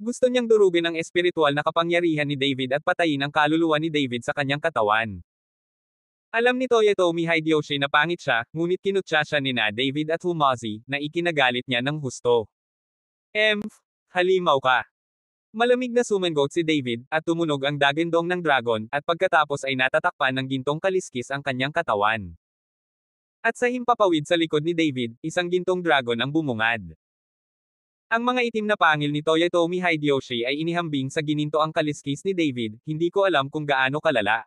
Gusto niyang durugin ang espiritual na kapangyarihan ni David at patayin ang kaluluwa ni David sa kanyang katawan. Alam ni Toyotomi Hideyoshi na pangit siya, ngunit kinutya siya nina David at Humazi, na ikinagalit niya ng husto. Halimaw ka. Malamig na sumangot si David, at tumunog ang dagendong ng dragon, at pagkatapos ay natatakpan ng gintong kaliskis ang kanyang katawan. At sa himpapawid sa likod ni David, isang gintong dragon ang bumungad. Ang mga itim na pangil ni Toyotomi Hideyoshi ay inihambing sa gininto ang kaliskis ni David, hindi ko alam kung gaano kalala.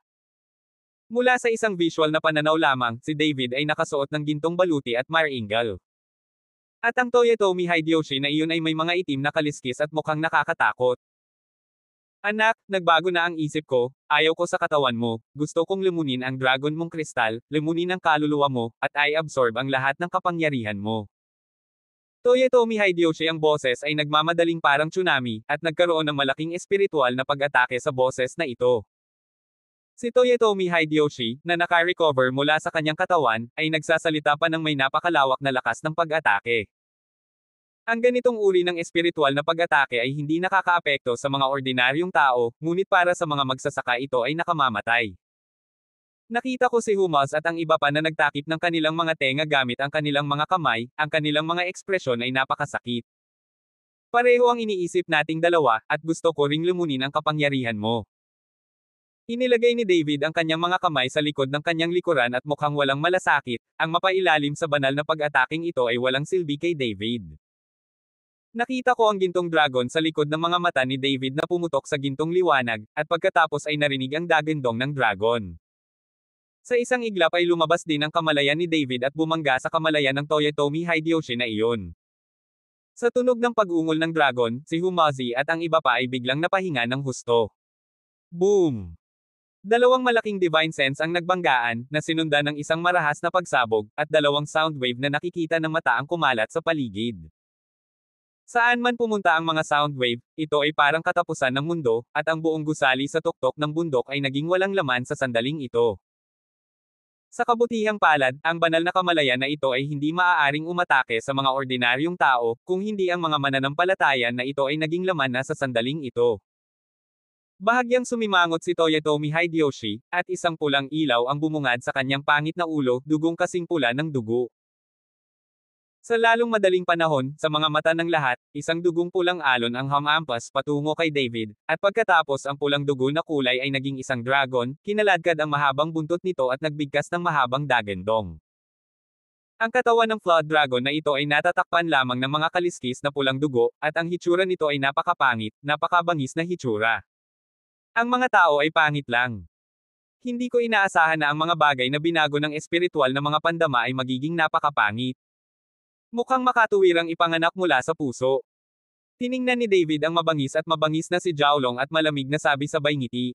Mula sa isang visual na pananaw lamang, si David ay nakasuot ng gintong baluti at maringal. At ang Toyotomi Hideyoshi na iyon ay may mga itim na kaliskis at mukhang nakakatakot. Anak, nagbago na ang isip ko, ayaw ko sa katawan mo, gusto kong lumunin ang dragon mong kristal, lumunin ang kaluluwa mo, at i-absorb ang lahat ng kapangyarihan mo. Toyotomi Hideyoshi ang boses ay nagmamadaling parang tsunami, at nagkaroon ng malaking espiritual na pag-atake sa boses na ito. Si Toyotomi Hideyoshi, na naka-recover mula sa kanyang katawan, ay nagsasalita pa ng may napakalawak na lakas ng pag-atake. Ang ganitong uri ng espiritual na pag-atake ay hindi nakakaapekto sa mga ordinaryong tao, ngunit para sa mga magsasaka ito ay nakamamatay. Nakita ko si Humaz at ang iba pa na nagtakip ng kanilang mga tenga gamit ang kanilang mga kamay, ang kanilang mga ekspresyon ay napakasakit. Pareho ang iniisip nating dalawa, at gusto ko ring lumunin ang kapangyarihan mo. Inilagay ni David ang kanyang mga kamay sa likod ng kanyang likuran at mukhang walang malasakit, ang mapailalim sa banal na pag-ataking ito ay walang silbi kay David. Nakita ko ang gintong dragon sa likod ng mga mata ni David na pumutok sa gintong liwanag, at pagkatapos ay narinig ang dagendong ng dragon. Sa isang iglap ay lumabas din ang kamalayan ni David at bumangga sa kamalayan ng Toyotomi Hideyoshi na iyon. Sa tunog ng pag-ungol ng dragon, si Humazi at ang iba pa ay biglang napahinga ng husto. Boom! Dalawang malaking divine sense ang nagbanggaan, na sinundan ng isang marahas na pagsabog, at dalawang sound wave na nakikita ng mata ang kumalat sa paligid. Saan man pumunta ang mga sound wave, ito ay parang katapusan ng mundo, at ang buong gusali sa tuktok ng bundok ay naging walang laman sa sandaling ito. Sa kabutihang palad, ang banal na kamalayan na ito ay hindi maaaring umatake sa mga ordinaryong tao, kung hindi ang mga mananampalataya na ito ay naging laman na sa sandaling ito. Bahagyang sumimangot si Toyotomi Hideyoshi, at isang pulang ilaw ang bumungad sa kanyang pangit na ulo, dugong kasing pula ng dugo. Sa lalong madaling panahon, sa mga mata ng lahat, isang dugong pulang alon ang hamampas patungo kay David, at pagkatapos ang pulang dugo na kulay ay naging isang dragon, kinaladkad ang mahabang buntot nito at nagbigkas ng mahabang dagendong. Ang katawan ng Flood Dragon na ito ay natatakpan lamang ng mga kaliskis na pulang dugo, at ang hitsura nito ay napakapangit, napakabangis na hitsura. Ang mga tao ay pangit lang. Hindi ko inaasahan na ang mga bagay na binago ng espiritual na mga pandama ay magiging napakapangit. Mukhang makatuwirang ipanganak mula sa puso. Tiningnan ni David ang mabangis na si Jiaolong at malamig na sabi sabay ngiti.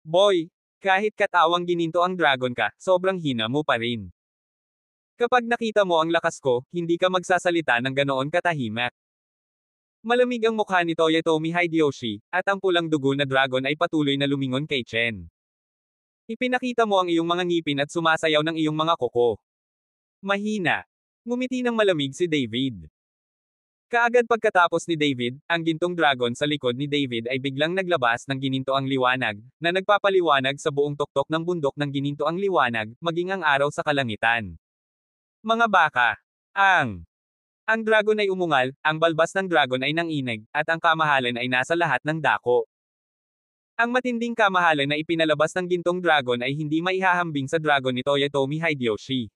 Boy, kahit katawang gininto ang dragon ka, sobrang hina mo pa rin. Kapag nakita mo ang lakas ko, hindi ka magsasalita ng ganoon katahimik. Malamig ang mukha ni Toyotomi Hideyoshi, at ang pulang dugo na dragon ay patuloy na lumingon kay Chen. Ipinakita mo ang iyong mga ngipin at sumasayaw ng iyong mga kuko. Mahina. Ngumiti ng malamig si David. Kaagad pagkatapos ni David, ang gintong dragon sa likod ni David ay biglang naglabas ng ginintoang liwanag, na nagpapaliwanag sa buong tuktok ng bundok ng ginintoang liwanag, maging ang araw sa kalangitan. Mga baka. Ang dragon ay umungal, ang balbas ng dragon ay nanginig, at ang kamahalan ay nasa lahat ng dako. Ang matinding kamahalan na ipinalabas ng gintong dragon ay hindi maihahambing sa dragon ni Toyotomi Hideyoshi.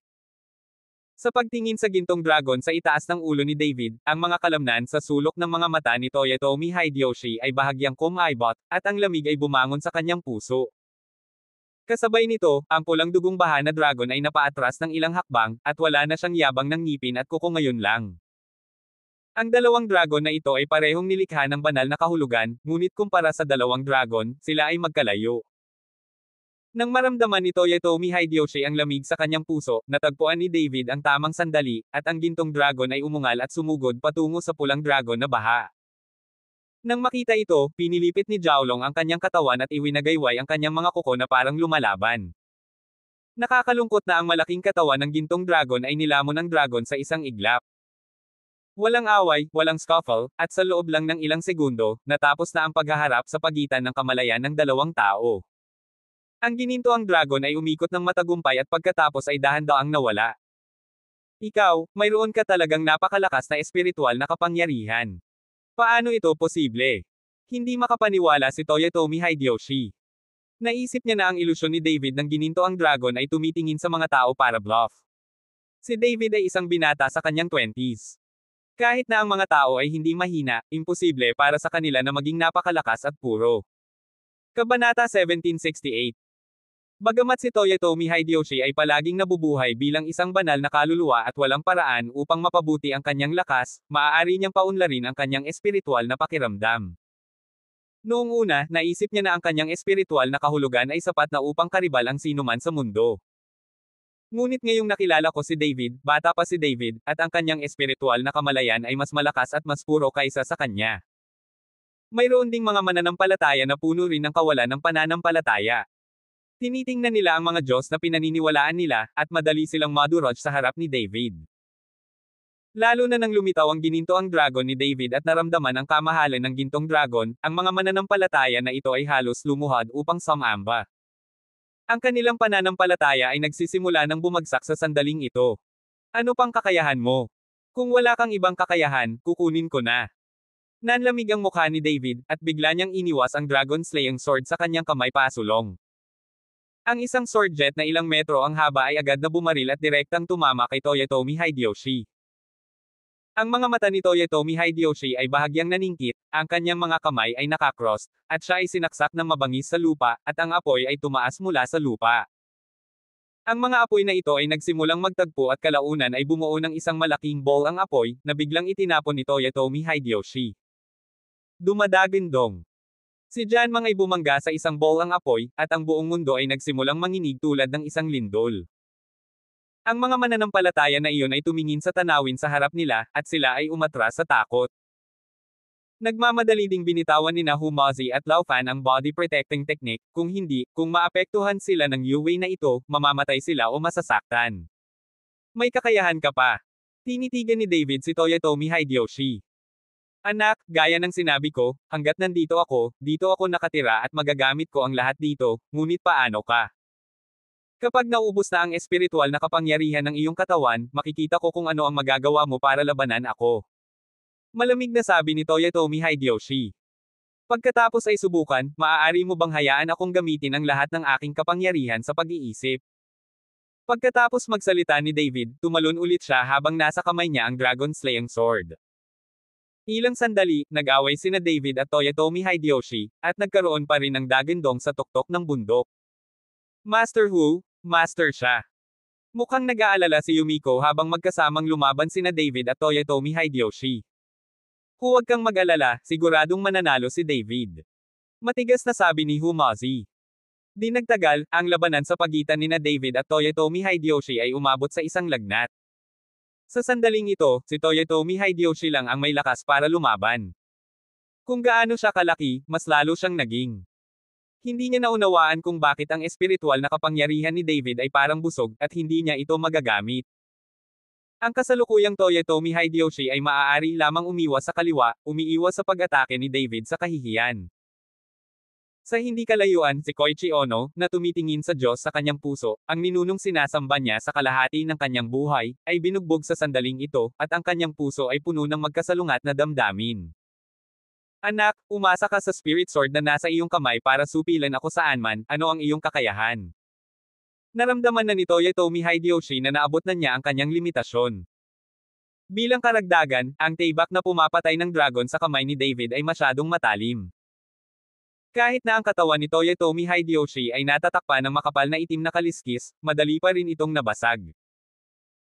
Sa pagtingin sa gintong dragon sa itaas ng ulo ni David, ang mga kalamnan sa sulok ng mga mata ni Toyotomi Hideyoshi ay bahagyang kumaibot, at ang lamig ay bumangon sa kanyang puso. Kasabay nito, ang pulang dugong baha na dragon ay napaatras ng ilang hakbang, at wala na siyang yabang ng ngipin at kuko ngayon lang. Ang dalawang dragon na ito ay parehong nilikha ng banal na kahulugan, ngunit kumpara sa dalawang dragon, sila ay magkalayo. Nang maramdaman ni Toyotomi Hideyoshi ang lamig sa kanyang puso, natagpuan ni David ang tamang sandali, at ang gintong dragon ay umungal at sumugod patungo sa pulang dragon na baha. Nang makita ito, pinilipit ni Jiaolong ang kanyang katawan at iwinagayway ang kanyang mga kuko na parang lumalaban. Nakakalungkot na ang malaking katawan ng gintong dragon ay nilamon ng dragon sa isang iglap. Walang away, walang scuffle, at sa loob lang ng ilang segundo, natapos na ang paghaharap sa pagitan ng kamalayan ng dalawang tao. Ang ginintoang dragon ay umikot ng matagumpay at pagkatapos ay dahan-daang nawala. Ikaw, mayroon ka talagang napakalakas na espiritual na kapangyarihan. Paano ito posible? Hindi makapaniwala si Toyotomi Hideyoshi. Naisip niya na ang ilusyon ni David ng ginintoang dragon ay tumitingin sa mga tao para bluff. Si David ay isang binata sa kanyang 20s. Kahit na ang mga tao ay hindi mahina, imposible para sa kanila na maging napakalakas at puro. Kabanata 1768. Bagamat si Toyotomi Hideyoshi ay palaging nabubuhay bilang isang banal na kaluluwa at walang paraan upang mapabuti ang kanyang lakas, maaari niyang paunlarin ang kanyang espiritual na pakiramdam. Noong una, naisip niya na ang kanyang espiritual na kahulugan ay sapat na upang karibal ang sinuman sa mundo. Ngunit ngayong nakilala ko si David, bata pa si David, at ang kanyang espiritual na kamalayan ay mas malakas at mas puro kaysa sa kanya. Mayroon ding mga mananampalataya na puno rin ng kawalan ng pananampalataya. Tinitingnan nila ang mga Diyos na pinaniniwalaan nila, at madali silang madurog sa harap ni David. Lalo na nang lumitaw ang ginintoang dragon ni David at naramdaman ang kamahalan ng gintong dragon, ang mga mananampalataya na ito ay halos lumuhad upang sumamba. Ang kanilang pananampalataya ay nagsisimula ng bumagsak sa sandaling ito. Ano pang kakayahan mo? Kung wala kang ibang kakayahan, kukunin ko na. Nanlamig ang mukha ni David, at bigla niyang iniwas ang dragon slaying sword sa kanyang kamay pasulong. Ang isang sword jet na ilang metro ang haba ay agad na bumaril at direktang tumama kay Toyotomi Hideyoshi. Ang mga mata ni Toyotomi Hideyoshi ay bahagyang naningkit, ang kanyang mga kamay ay nakakross, at siya ay sinaksak ng mabangis sa lupa, at ang apoy ay tumaas mula sa lupa. Ang mga apoy na ito ay nagsimulang magtagpo at kalaunan ay bumuo ng isang malaking ball ang apoy, na biglang itinapon ni Toyotomi Hideyoshi. Dumadagindong. Si Janmang ay bumangga sa isang ball ang apoy, at ang buong mundo ay nagsimulang manginig tulad ng isang lindol. Ang mga mananampalataya na iyon ay tumingin sa tanawin sa harap nila, at sila ay umatras sa takot. Nagmamadali ding binitawan ni Humazi at Lao Fan ang body protecting technique, kung hindi, kung maapektuhan sila ng Yue na ito, mamamatay sila o masasaktan. May kakayahan ka pa. Tinitigan ni David si Toyotomi Hideyoshi. Anak, gaya ng sinabi ko, hanggat nandito ako nakatira at magagamit ko ang lahat dito, ngunit paano ka? Kapag naubos na ang espiritual na kapangyarihan ng iyong katawan, makikita ko kung ano ang magagawa mo para labanan ako. Malamig na sabi ni Toyotomi Hideyoshi. Pagkatapos ay subukan, maaari mo bang hayaan akong gamitin ang lahat ng aking kapangyarihan sa pag-iisip? Pagkatapos magsalita ni David, tumalon ulit siya habang nasa kamay niya ang dragon slaying sword. Ilang sandali, nag-away sina David at Toyotomi Hideyoshi, at nagkaroon pa rin ng dagandong sa tuktok ng bundok. Master Hu, Master siya. Mukhang nag-aalala si Yumiko habang magkasamang lumaban sina David at Toyotomi Hideyoshi. Huwag kang mag-alala, siguradong mananalo si David. Matigas na sabi ni Humazi. Di nagtagal, ang labanan sa pagitan nina David at Toyotomi Hideyoshi ay umabot sa isang lagnat. Sa sandaling ito, si Toyotomi Hideyoshi lang ang may lakas para lumaban. Kung gaano siya kalaki, mas lalo siyang naging. Hindi niya naunawaan kung bakit ang espiritual na kapangyarihan ni David ay parang busog, at hindi niya ito magagamit. Ang kasalukuyang Toyotomi Hideyoshi ay maaari lamang umiwas sa kaliwa, umiiwas sa pag-atake ni David sa kahihiyan. Sa hindi kalayuan, si Koichi Ono, na tumitingin sa Diyos sa kanyang puso, ang ninunong sinasamba niya sa kalahati ng kanyang buhay, ay binugbog sa sandaling ito, at ang kanyang puso ay puno ng magkasalungat na damdamin. Anak, umasa ka sa spirit sword na nasa iyong kamay para supilan ako saan man, ano ang iyong kakayahan. Naramdaman na ni Toyotomi Hideyoshi na naabot na niya ang kanyang limitasyon. Bilang karagdagan, ang taybak na pumapatay ng dragon sa kamay ni David ay masyadong matalim. Kahit na ang katawan ni Toyotomi Hideyoshi ay natatakpan ng makapal na itim na kaliskis, madali pa rin itong nabasag.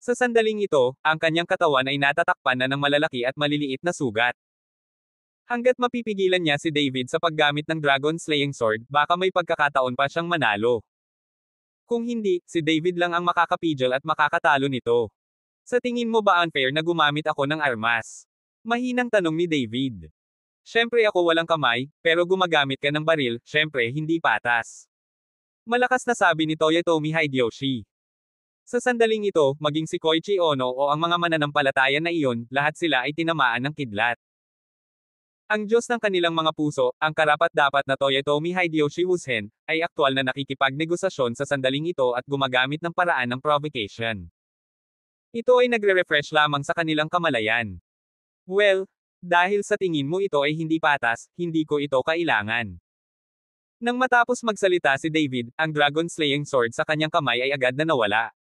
Sa sandaling ito, ang kanyang katawan ay natatakpan na ng malalaki at maliliit na sugat. Hanggat mapipigilan niya si David sa paggamit ng Dragon Slaying Sword, baka may pagkakataon pa siyang manalo. Kung hindi, si David lang ang makakapigil at makakatalo nito. Sa tingin mo ba unfair na gumamit ako ng armas? Mahinang tanong ni David. Syempre ako walang kamay, pero gumagamit ka ng baril, syempre hindi patas. Malakas na sabi ni Toyotomi Hideyoshi. Sa sandaling ito, maging si Koichi Ono o ang mga mananampalataya na iyon, lahat sila ay tinamaan ng kidlat. Ang Diyos ng kanilang mga puso, ang karapat-dapat na Toyotomi Hideyoshi Wuzhen, ay aktwal na nakikipagnegosasyon sa sandaling ito at gumagamit ng paraan ng provocation. Ito ay nagre-refresh lamang sa kanilang kamalayan. Well, dahil sa tingin mo ito ay hindi patas, hindi ko ito kailangan. Nang matapos magsalita si David, ang Dragon Slaying Sword sa kanyang kamay ay agad na nawala.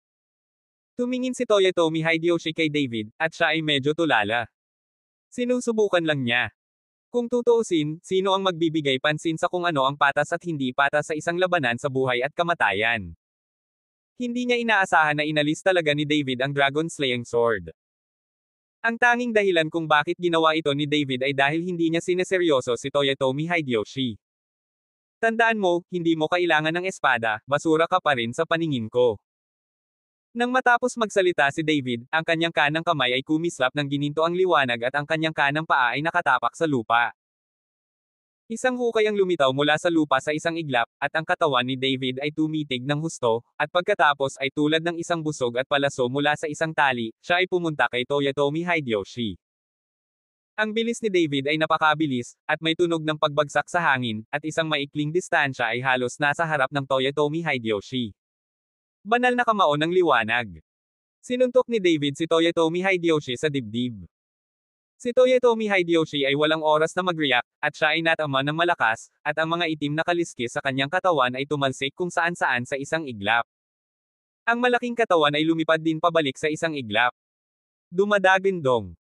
Tumingin si Toyotomi Hideyoshi kay David, at siya ay medyo tulala. Sinusubukan lang niya. Kung tutuusin, sino ang magbibigay pansin sa kung ano ang patas at hindi patas sa isang labanan sa buhay at kamatayan? Hindi niya inaasahan na inalis talaga ni David ang Dragon Slaying Sword. Ang tanging dahilan kung bakit ginawa ito ni David ay dahil hindi niya sineseryoso si Toyotomi Hideyoshi. Tandaan mo, hindi mo kailangan ng espada, basura ka pa rin sa paningin ko. Nang matapos magsalita si David, ang kanyang kanang kamay ay kumislap ng gininto ang liwanag at ang kanyang kanang paa ay nakatapak sa lupa. Isang hukay ang lumitaw mula sa lupa sa isang iglap, at ang katawan ni David ay tumitig ng husto, at pagkatapos ay tulad ng isang busog at palaso mula sa isang tali, siya ay pumunta kay Toyotomi Hideyoshi. Ang bilis ni David ay napakabilis, at may tunog ng pagbagsak sa hangin, at isang maikling distansya ay halos nasa harap ng Toyotomi Hideyoshi. Banal na kamao ng liwanag. Sinuntok ni David si Toyotomi Hideyoshi sa dibdib. Si Toyotomi Hideyoshi ay walang oras na mag-react, at siya ay natama ng malakas, at ang mga itim na kaliskis sa kanyang katawan ay tumalsik kung saan-saan sa isang iglap. Ang malaking katawan ay lumipad din pabalik sa isang iglap. Dumadagindong.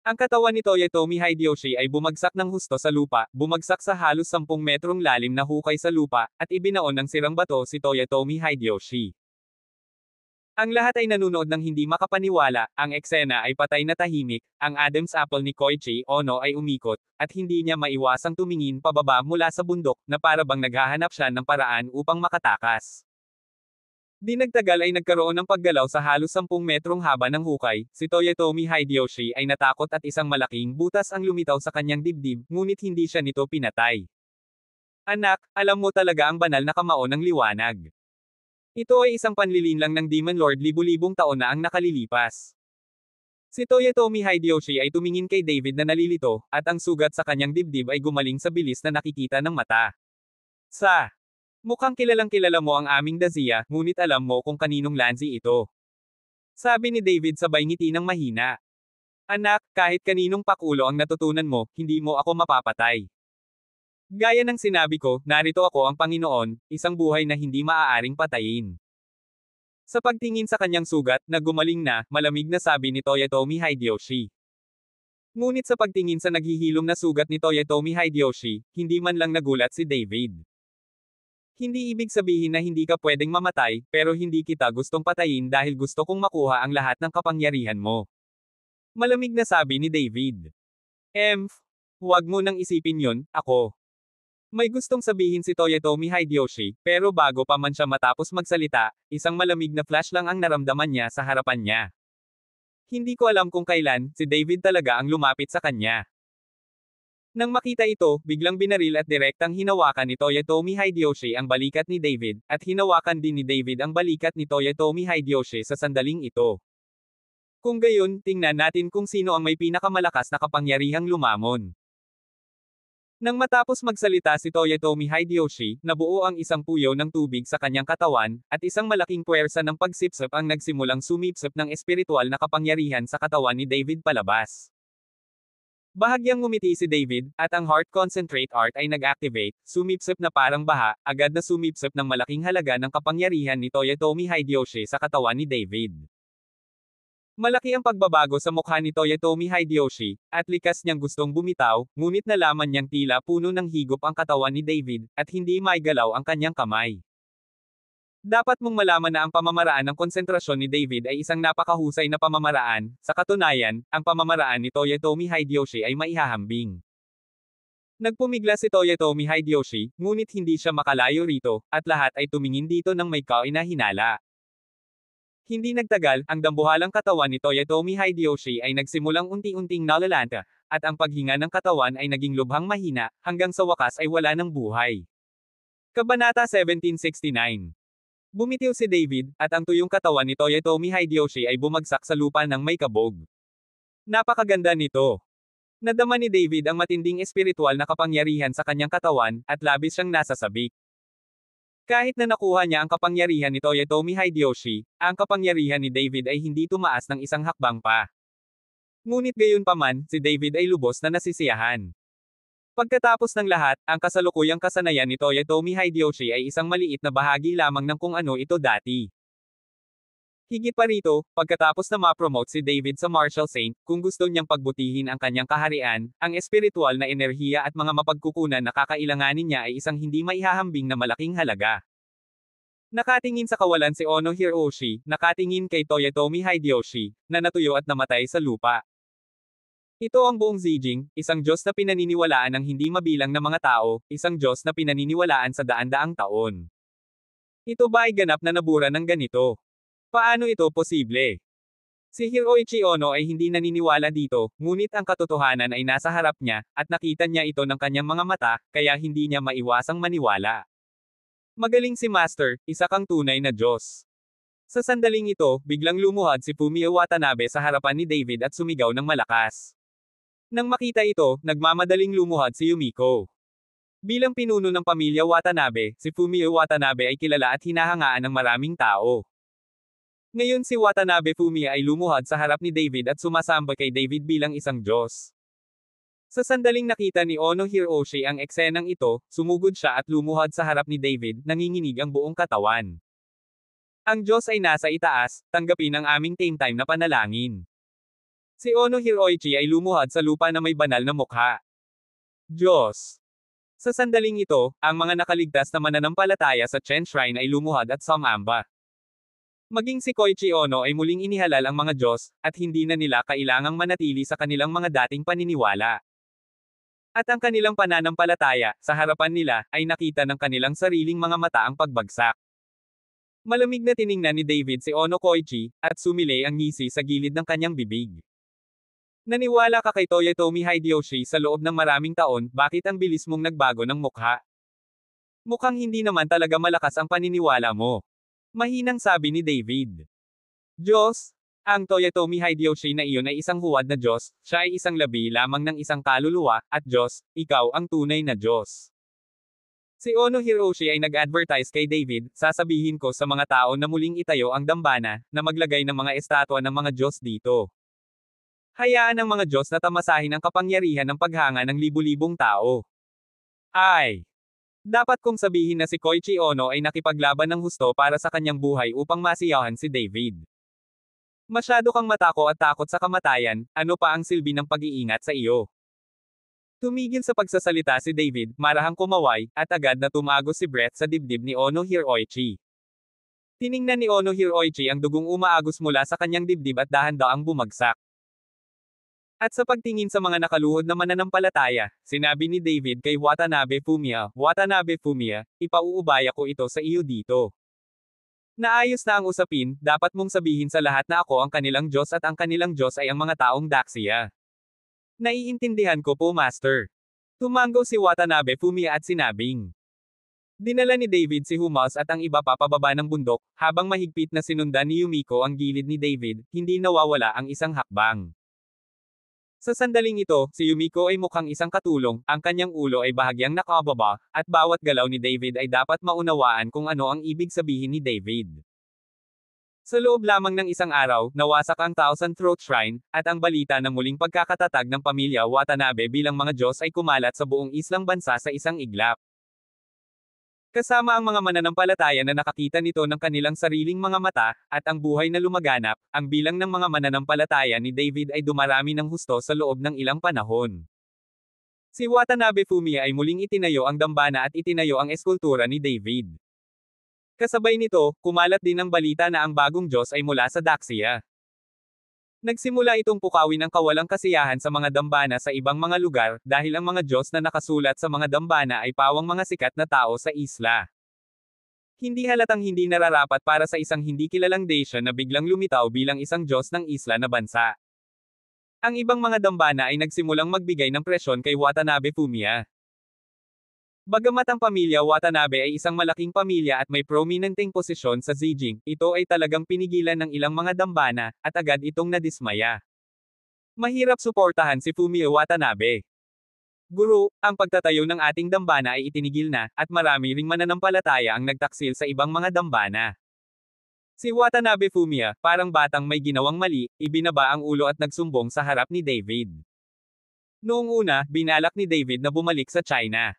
Ang katawan ni Toyotomi Hideyoshi ay bumagsak ng husto sa lupa, bumagsak sa halos 10 metrong lalim na hukay sa lupa, at ibinaon ng sirang bato si Toyotomi Hideyoshi. Ang lahat ay nanunood ng hindi makapaniwala, ang eksena ay patay na tahimik, ang Adam's apple ni Koichi Ono ay umikot, at hindi niya maiwasang tumingin pababa mula sa bundok, na para bang naghahanap siya ng paraan upang makatakas. Di nagtagal ay nagkaroon ng paggalaw sa halos 10 metrong haba ng hukay, si Toyotomi Hideyoshi ay natakot at isang malaking butas ang lumitaw sa kanyang dibdib, ngunit hindi siya nito pinatay. Anak, alam mo talaga ang banal na kamao ng liwanag. Ito ay isang panlilinlang ng Demon Lord libu-libong taon na ang nakalilipas. Si Toyotomi Hideyoshi ay tumingin kay David na nalilito, at ang sugat sa kanyang dibdib ay gumaling sa bilis na nakikita ng mata. Mukhang kilalang-kilala mo ang aming Daziya, ngunit alam mo kung kaninong Lanzi ito. Sabi ni David sabay ngiti ng mahina. Anak, kahit kaninong pakulo ang natutunan mo, hindi mo ako mapapatay. Gaya ng sinabi ko, narito ako ang Panginoon, isang buhay na hindi maaaring patayin. Sa pagtingin sa kanyang sugat, na gumaling na, malamig na sabi ni Toyotomi Hideyoshi. Ngunit sa pagtingin sa naghihilom na sugat ni Toyotomi Hideyoshi, hindi man lang nagulat si David. Hindi ibig sabihin na hindi ka pwedeng mamatay, pero hindi kita gustong patayin dahil gusto kong makuha ang lahat ng kapangyarihan mo. Malamig na sabi ni David. Huwag mo nang isipin yun, ako. May gustong sabihin si Toyotomi Hideyoshi, pero bago pa man siya matapos magsalita, isang malamig na flash lang ang naramdaman niya sa harapan niya. Hindi ko alam kung kailan, si David talaga ang lumapit sa kanya. Nang makita ito, biglang binaril at direktang hinawakan ni Toyotomi Hideyoshi ang balikat ni David, at hinawakan din ni David ang balikat ni Toyotomi Hideyoshi sa sandaling ito. Kung gayon, tingnan natin kung sino ang may pinakamalakas na kapangyarihang lumamon. Nang matapos magsalita si Toyotomi Hideyoshi, nabuo ang isang puyo ng tubig sa kanyang katawan, at isang malaking puwersa ng pagsipsip ang nagsimulang sumipsip ng espiritual na kapangyarihan sa katawan ni David palabas. Bahagyang ngumiti si David, at ang Heart Concentrate Art ay nag-activate, sumipsip na parang baha, agad na sumipsip ng malaking halaga ng kapangyarihan ni Toyotomi Hideyoshi sa katawan ni David. Malaki ang pagbabago sa mukha ni Toyotomi Hideyoshi, at likas niyang gustong bumitaw, ngunit nalaman niyang tila puno ng higop ang katawan ni David, at hindi maigalaw ang kanyang kamay. Dapat mong malaman na ang pamamaraan ng konsentrasyon ni David ay isang napakahusay na pamamaraan, sa katunayan, ang pamamaraan ni Toyotomi Hideyoshi ay maihahambing. Nagpumigla si Toyotomi Hideyoshi, ngunit hindi siya makalayo rito, at lahat ay tumingin dito ng may kainahinala. Hindi nagtagal, ang dambuhalang katawan ni Toyotomi Hideyoshi ay nagsimulang unti-unting nalalanta, at ang paghinga ng katawan ay naging lubhang mahina, hanggang sa wakas ay wala ng buhay. Kabanata 1769. Bumitiw si David, at ang tuyong katawan ni Toyotomi Hideyoshi ay bumagsak sa lupa ng may kabog. Napakaganda nito. Nadama ni David ang matinding espiritual na kapangyarihan sa kanyang katawan, at labis siyang nasasabik. Kahit na nakuha niya ang kapangyarihan ni Toyotomi Hideyoshi, ang kapangyarihan ni David ay hindi tumaas ng isang hakbang pa. Ngunit gayunpaman, si David ay lubos na nasisiyahan. Pagkatapos ng lahat, ang kasalukuyang kasanayan ni Toyotomi Hideyoshi ay isang maliit na bahagi lamang ng kung ano ito dati. Higit pa rito, pagkatapos na ma-promote si David sa Martial Saint, kung gusto niyang pagbutihin ang kanyang kaharian, ang espiritual na enerhiya at mga mapagkukunan na kakailanganin niya ay isang hindi maihahambing na malaking halaga. Nakatingin sa kawalan si Ono Hiroshi, nakatingin kay Toyotomi Hideyoshi, na natuyo at namatay sa lupa. Ito ang buong Zijing, isang Diyos na pinaniniwalaan ng hindi mabilang na mga tao, isang Diyos na pinaniniwalaan sa daan-daang taon. Ito ba ay ganap na nabura ng ganito? Paano ito posible? Si Hiroichi Ono ay hindi naniniwala dito, ngunit ang katotohanan ay nasa harap niya, at nakita niya ito ng kanyang mga mata, kaya hindi niya maiwasang maniwala. Magaling si Master, isa kang tunay na Diyos. Sa sandaling ito, biglang lumuhad si Fumio Watanabe sa harapan ni David at sumigaw ng malakas. Nang makita ito, nagmamadaling lumuhad si Yumiko. Bilang pinuno ng pamilya Watanabe, si Fumio Watanabe ay kilala at hinahangaan ng maraming tao. Ngayon si Watanabe Fumio ay lumuhad sa harap ni David at sumasamba kay David bilang isang Diyos. Sa sandaling nakita ni Ono Hiroshi ang eksenang ito, sumugod siya at lumuhad sa harap ni David, nanginginig ang buong katawan. Ang Diyos ay nasa itaas, tanggapin ang aming time na panalangin. Si Ono Hiroichi ay lumuhad sa lupa na may banal na mukha. Diyos. Sa sandaling ito, ang mga nakaligtas na mananampalataya sa Chen Shrine ay lumuhad at sumamba. Maging si Koichi Ono ay muling inihalal ang mga Diyos, at hindi na nila kailangang manatili sa kanilang mga dating paniniwala. At ang kanilang pananampalataya, sa harapan nila, ay nakita ng kanilang sariling mga mata ang pagbagsak. Malamig na tiningnan ni David si Ono Koichi, at sumilay ang ngisi sa gilid ng kanyang bibig. Naniwala ka kay Toyotomi Hideyoshi sa loob ng maraming taon, bakit ang bilis mong nagbago ng mukha? Mukhang hindi naman talaga malakas ang paniniwala mo. Mahinang sabi ni David. Diyos, ang Toyotomi Hideyoshi na iyon ay isang huwad na Diyos, siya ay isang labi lamang ng isang kaluluwa, at Diyos, ikaw ang tunay na Diyos. Si Ono Hiroshi ay nag-advertise kay David, sasabihin ko sa mga tao na muling itayo ang dambana, na maglagay ng mga estatwa ng mga Diyos dito. Hayaan ang mga Diyos na tamasahin ang kapangyarihan ng paghanga ng libu-libong tao. Ay! Dapat kong sabihin na si Koichi Ono ay nakipaglaban ng husto para sa kanyang buhay upang masiyahan si David. Masyado kang matako at takot sa kamatayan, ano pa ang silbi ng pag-iingat sa iyo? Tumigil sa pagsasalita si David, marahang kumaway, at agad na tumago si Brett sa dibdib ni Ono Hiroichi. Tiningnan ni Ono Hiroichi ang dugong umaagos mula sa kanyang dibdib at dahan-daang bumagsak. At sa pagtingin sa mga nakaluhod na mananampalataya, sinabi ni David kay Watanabe Fumiya, ipauubaya ko ito sa iyo dito. Naayos na ang usapin, dapat mong sabihin sa lahat na ako ang kanilang Diyos at ang kanilang Diyos ay ang mga taong Daxia. Naiintindihan ko po, Master. Tumango si Watanabe Fumiya at sinabing. Dinala ni David si Humas at ang iba pa pababa ng bundok, habang mahigpit na sinundan ni Yumiko ang gilid ni David, hindi nawawala ang isang hakbang. Sa sandaling ito, si Yumiko ay mukhang isang katulong, ang kanyang ulo ay bahagyang nakababa, at bawat galaw ni David ay dapat maunawaan kung ano ang ibig sabihin ni David. Sa loob lamang ng isang araw, nawasak ang Thousand Throat Shrine, at ang balita ng muling pagkakatatag ng pamilya Watanabe bilang mga Diyos ay kumalat sa buong islang bansa sa isang iglap. Kasama ang mga mananampalataya na nakakita nito ng kanilang sariling mga mata, at ang buhay na lumaganap, ang bilang ng mga mananampalataya ni David ay dumarami ng husto sa loob ng ilang panahon. Si Watanabe Fumiya ay muling itinayo ang dambana at itinayo ang eskultura ni David. Kasabay nito, kumalat din ang balita na ang bagong Diyos ay mula sa Daxia. Nagsimula itong pukawin ang kawalang kasiyahan sa mga dambana sa ibang mga lugar, dahil ang mga Diyos na nakasulat sa mga dambana ay pawang mga sikat na tao sa isla. Hindi halatang hindi nararapat para sa isang hindi kilalang Dacian na biglang lumitaw bilang isang Diyos ng isla na bansa. Ang ibang mga dambana ay nagsimulang magbigay ng presyon kay Watanabe Fumiya. Bagamat ang pamilya Watanabe ay isang malaking pamilya at may prominenteng posisyon sa Zijing, ito ay talagang pinigilan ng ilang mga dambana, at agad itong nadismaya. Mahirap suportahan si Fumiya Watanabe. Guru, ang pagtatayo ng ating dambana ay itinigil na, at marami ring mananampalataya ang nagtaksil sa ibang mga dambana. Si Watanabe Fumiya, parang batang may ginawang mali, ibinaba ang ulo at nagsumbong sa harap ni David. Noong una, binalak ni David na bumalik sa China.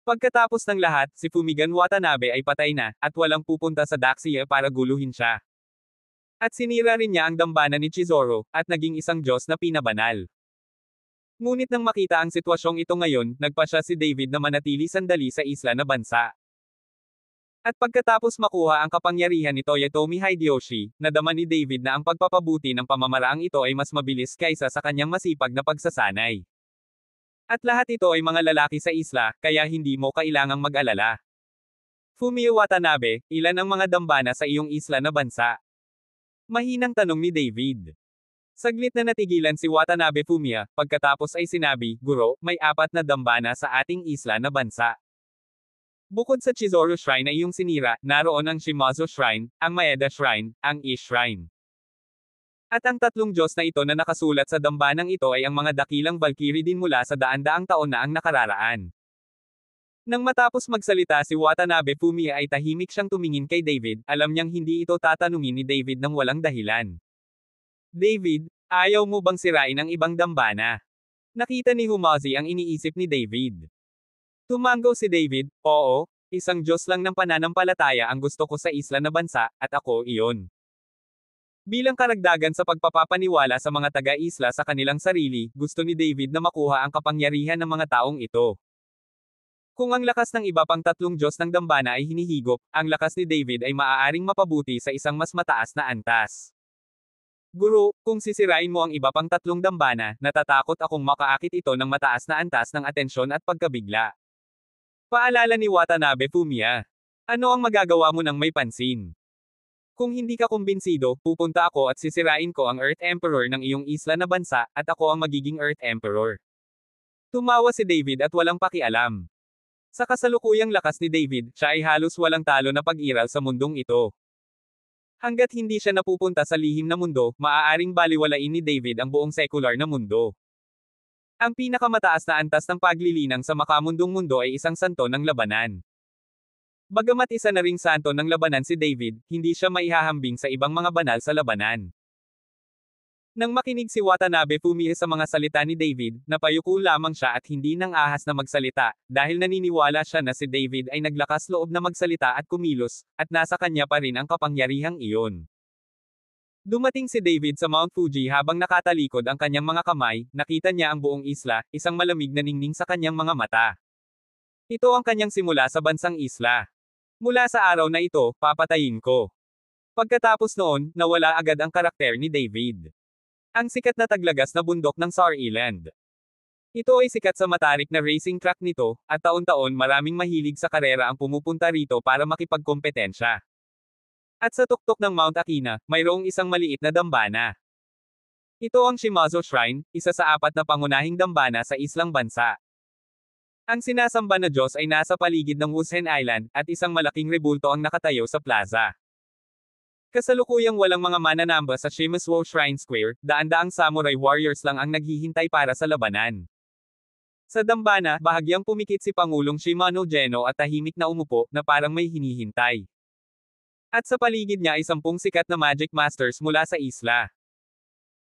Pagkatapos ng lahat, si Fumigan Watanabe ay patay na, at walang pupunta sa Daxia para guluhin siya. At sinira rin niya ang dambana ni Chizoro, at naging isang Diyos na pinabanal. Ngunit nang makita ang sitwasyong ito ngayon, nagpasya si David na manatili sandali sa isla na bansa. At pagkatapos makuha ang kapangyarihan ni Toyotomi Hideyoshi, nadama ni David na ang pagpapabuti ng pamamaraang ito ay mas mabilis kaysa sa kanyang masipag na pagsasanay. At lahat ito ay mga lalaki sa isla, kaya hindi mo kailangang mag-alala. Fumiya Watanabe, ilan ang mga dambana sa iyong isla na bansa? Mahinang tanong ni David. Saglit na natigilan si Watanabe Fumiya, pagkatapos ay sinabi, Guro, may 4 na dambana sa ating isla na bansa. Bukod sa Chizoro Shrine na iyong sinira, naroon ang Shimazu Shrine, ang Maeda Shrine, ang Ish Shrine. At ang 3 Diyos na ito na nakasulat sa dambanang ito ay ang mga dakilang Valkyrie din mula sa daan-daang taon na ang nakararaan. Nang matapos magsalita si Watanabe Fumiya ay tahimik siyang tumingin kay David, alam niyang hindi ito tatanungin ni David ng walang dahilan. David, ayaw mo bang sirain ang ibang dambana? Nakita ni Humazi ang iniisip ni David. Tumango si David, oo, isang Diyos lang ng pananampalataya ang gusto ko sa isla na bansa, at ako iyon. Bilang karagdagan sa pagpapapaniwala sa mga taga-isla sa kanilang sarili, gusto ni David na makuha ang kapangyarihan ng mga taong ito. Kung ang lakas ng iba pang 3 Diyos ng dambana ay hinihigop, ang lakas ni David ay maaaring mapabuti sa isang mas mataas na antas. Guru, kung sisirain mo ang iba pang 3 dambana, natatakot akong makaakit ito ng mataas na antas ng atensyon at pagkabigla. Paalala ni Watanabe Fumiya. Ano ang magagawa mo nang may pansin? Kung hindi ka kumbinsido, pupunta ako at sisirain ko ang Earth Emperor ng iyong isla na bansa, at ako ang magiging Earth Emperor. Tumawa si David at walang pakialam. Sa kasalukuyang lakas ni David, siya ay halos walang talo na pag-iral sa mundong ito. Hanggat hindi siya napupunta sa lihim na mundo, maaaring baliwalain ni David ang buong secular na mundo. Ang pinakamataas na antas ng paglilinang sa makamundong mundo ay isang santo ng labanan. Bagamat isa na ring santo ng labanan si David, hindi siya maihahambing sa ibang mga banal sa labanan. Nang makinig si Watanabe Fumiya sa mga salita ni David, napayuko lamang siya at hindi nang ahas na magsalita, dahil naniniwala siya na si David ay naglakas loob na magsalita at kumilos, at nasa kanya pa rin ang kapangyarihang iyon. Dumating si David sa Mount Fuji habang nakatalikod ang kanyang mga kamay, nakita niya ang buong isla, isang malamig na ningning sa kanyang mga mata. Ito ang kanyang simula sa bansang isla. Mula sa araw na ito, papatayin ko. Pagkatapos noon, nawala agad ang karakter ni David. Ang sikat na taglagas na bundok ng Sar Island. Ito ay sikat sa matarik na racing track nito, at taon-taon maraming mahilig sa karera ang pumupunta rito para makipagkompetensya. At sa tuktok ng Mount Aquina, mayroong isang maliit na dambana. Ito ang Shimazu Shrine, isa sa 4 na pangunahing dambana sa islang bansa. Ang sinasamba na Diyos ay nasa paligid ng Wushen Island, at isang malaking rebulto ang nakatayo sa plaza. Kasalukuyang walang mga mananamba sa Shimazu Shrine Square, daan-daang samurai warriors lang ang naghihintay para sa labanan. Sa dambana, bahagyang pumikit si Pangulong Shimano Geno at tahimik na umupo, na parang may hinihintay. At sa paligid niya ay 10 sikat na Magic Masters mula sa isla.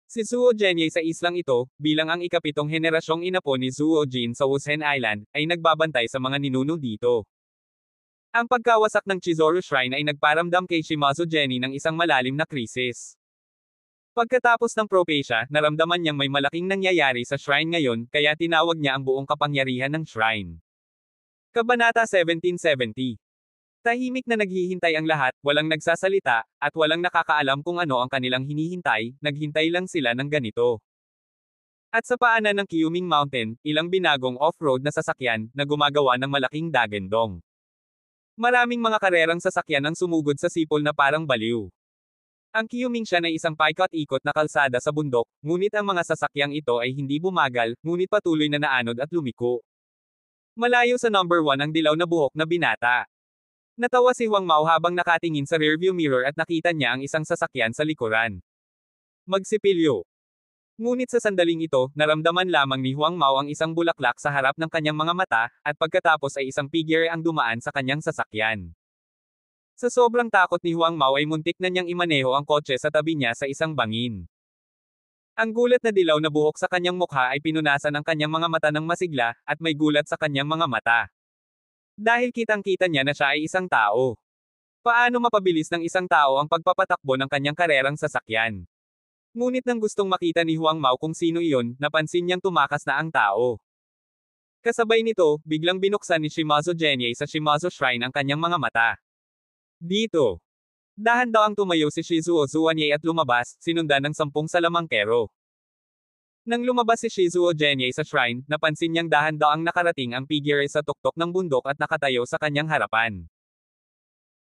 Si Zuo Jianye sa islang ito, bilang ang ika-7 henerasyong inapo ni Zuo Jin sa Wushen Island, ay nagbabantay sa mga ninuno dito. Ang pagkawasak ng Chizuru Shrine ay nagparamdam kay Shimazu Jenny ng isang malalim na krisis. Pagkatapos ng propesya, naramdaman niyang may malaking nangyayari sa shrine ngayon, kaya tinawag niya ang buong kapangyarihan ng shrine. Kabanata 1770. Tahimik na naghihintay ang lahat, walang nagsasalita, at walang nakakaalam kung ano ang kanilang hinihintay, naghintay lang sila ng ganito. At sa paanan ng Kyuming Mountain, ilang binagong off-road na sasakyan, na gumagawa ng malaking dagendong. Maraming mga karerang sasakyan ang sumugod sa sipol na parang baliw. Ang Kyuming siya ay isang paikot-ikot na kalsada sa bundok, ngunit ang mga sasakyang ito ay hindi bumagal, ngunit patuloy na naanod at lumiko. Malayo sa number 1 ang dilaw na buhok na binata. Natawa si Huang Mao habang nakatingin sa rearview mirror at nakita niya ang isang sasakyan sa likuran. Magsipilyo. Ngunit sa sandaling ito, naramdaman lamang ni Huang Mao ang isang bulaklak sa harap ng kanyang mga mata, at pagkatapos ay isang figure ang dumaan sa kanyang sasakyan. Sa sobrang takot ni Huang Mao ay muntik na niyang imaneho ang kotse sa tabi niya sa isang bangin. Ang gulat na dilaw na buhok sa kanyang mukha ay pinunasan ang kanyang mga mata ng masigla, at may gulat sa kanyang mga mata. Dahil kitang-kita niya na siya ay isang tao. Paano mapabilis ng isang tao ang pagpapatakbo ng kanyang karerang sasakyan? Ngunit nang gustong makita ni Huang Mao kung sino iyon, napansin niyang tumakas na ang tao. Kasabay nito, biglang binuksan ni Shimazu Jianye sa Shimazu Shrine ang kanyang mga mata. Dito. Dahan-dahang tumayo si Shizuo Zuanye at lumabas, sinundan ng 10 salamangkero. Nang lumabas si Shizuo Jianye sa shrine, napansin niyang dahan-daang nakarating ang figure sa tuktok ng bundok at nakatayo sa kanyang harapan.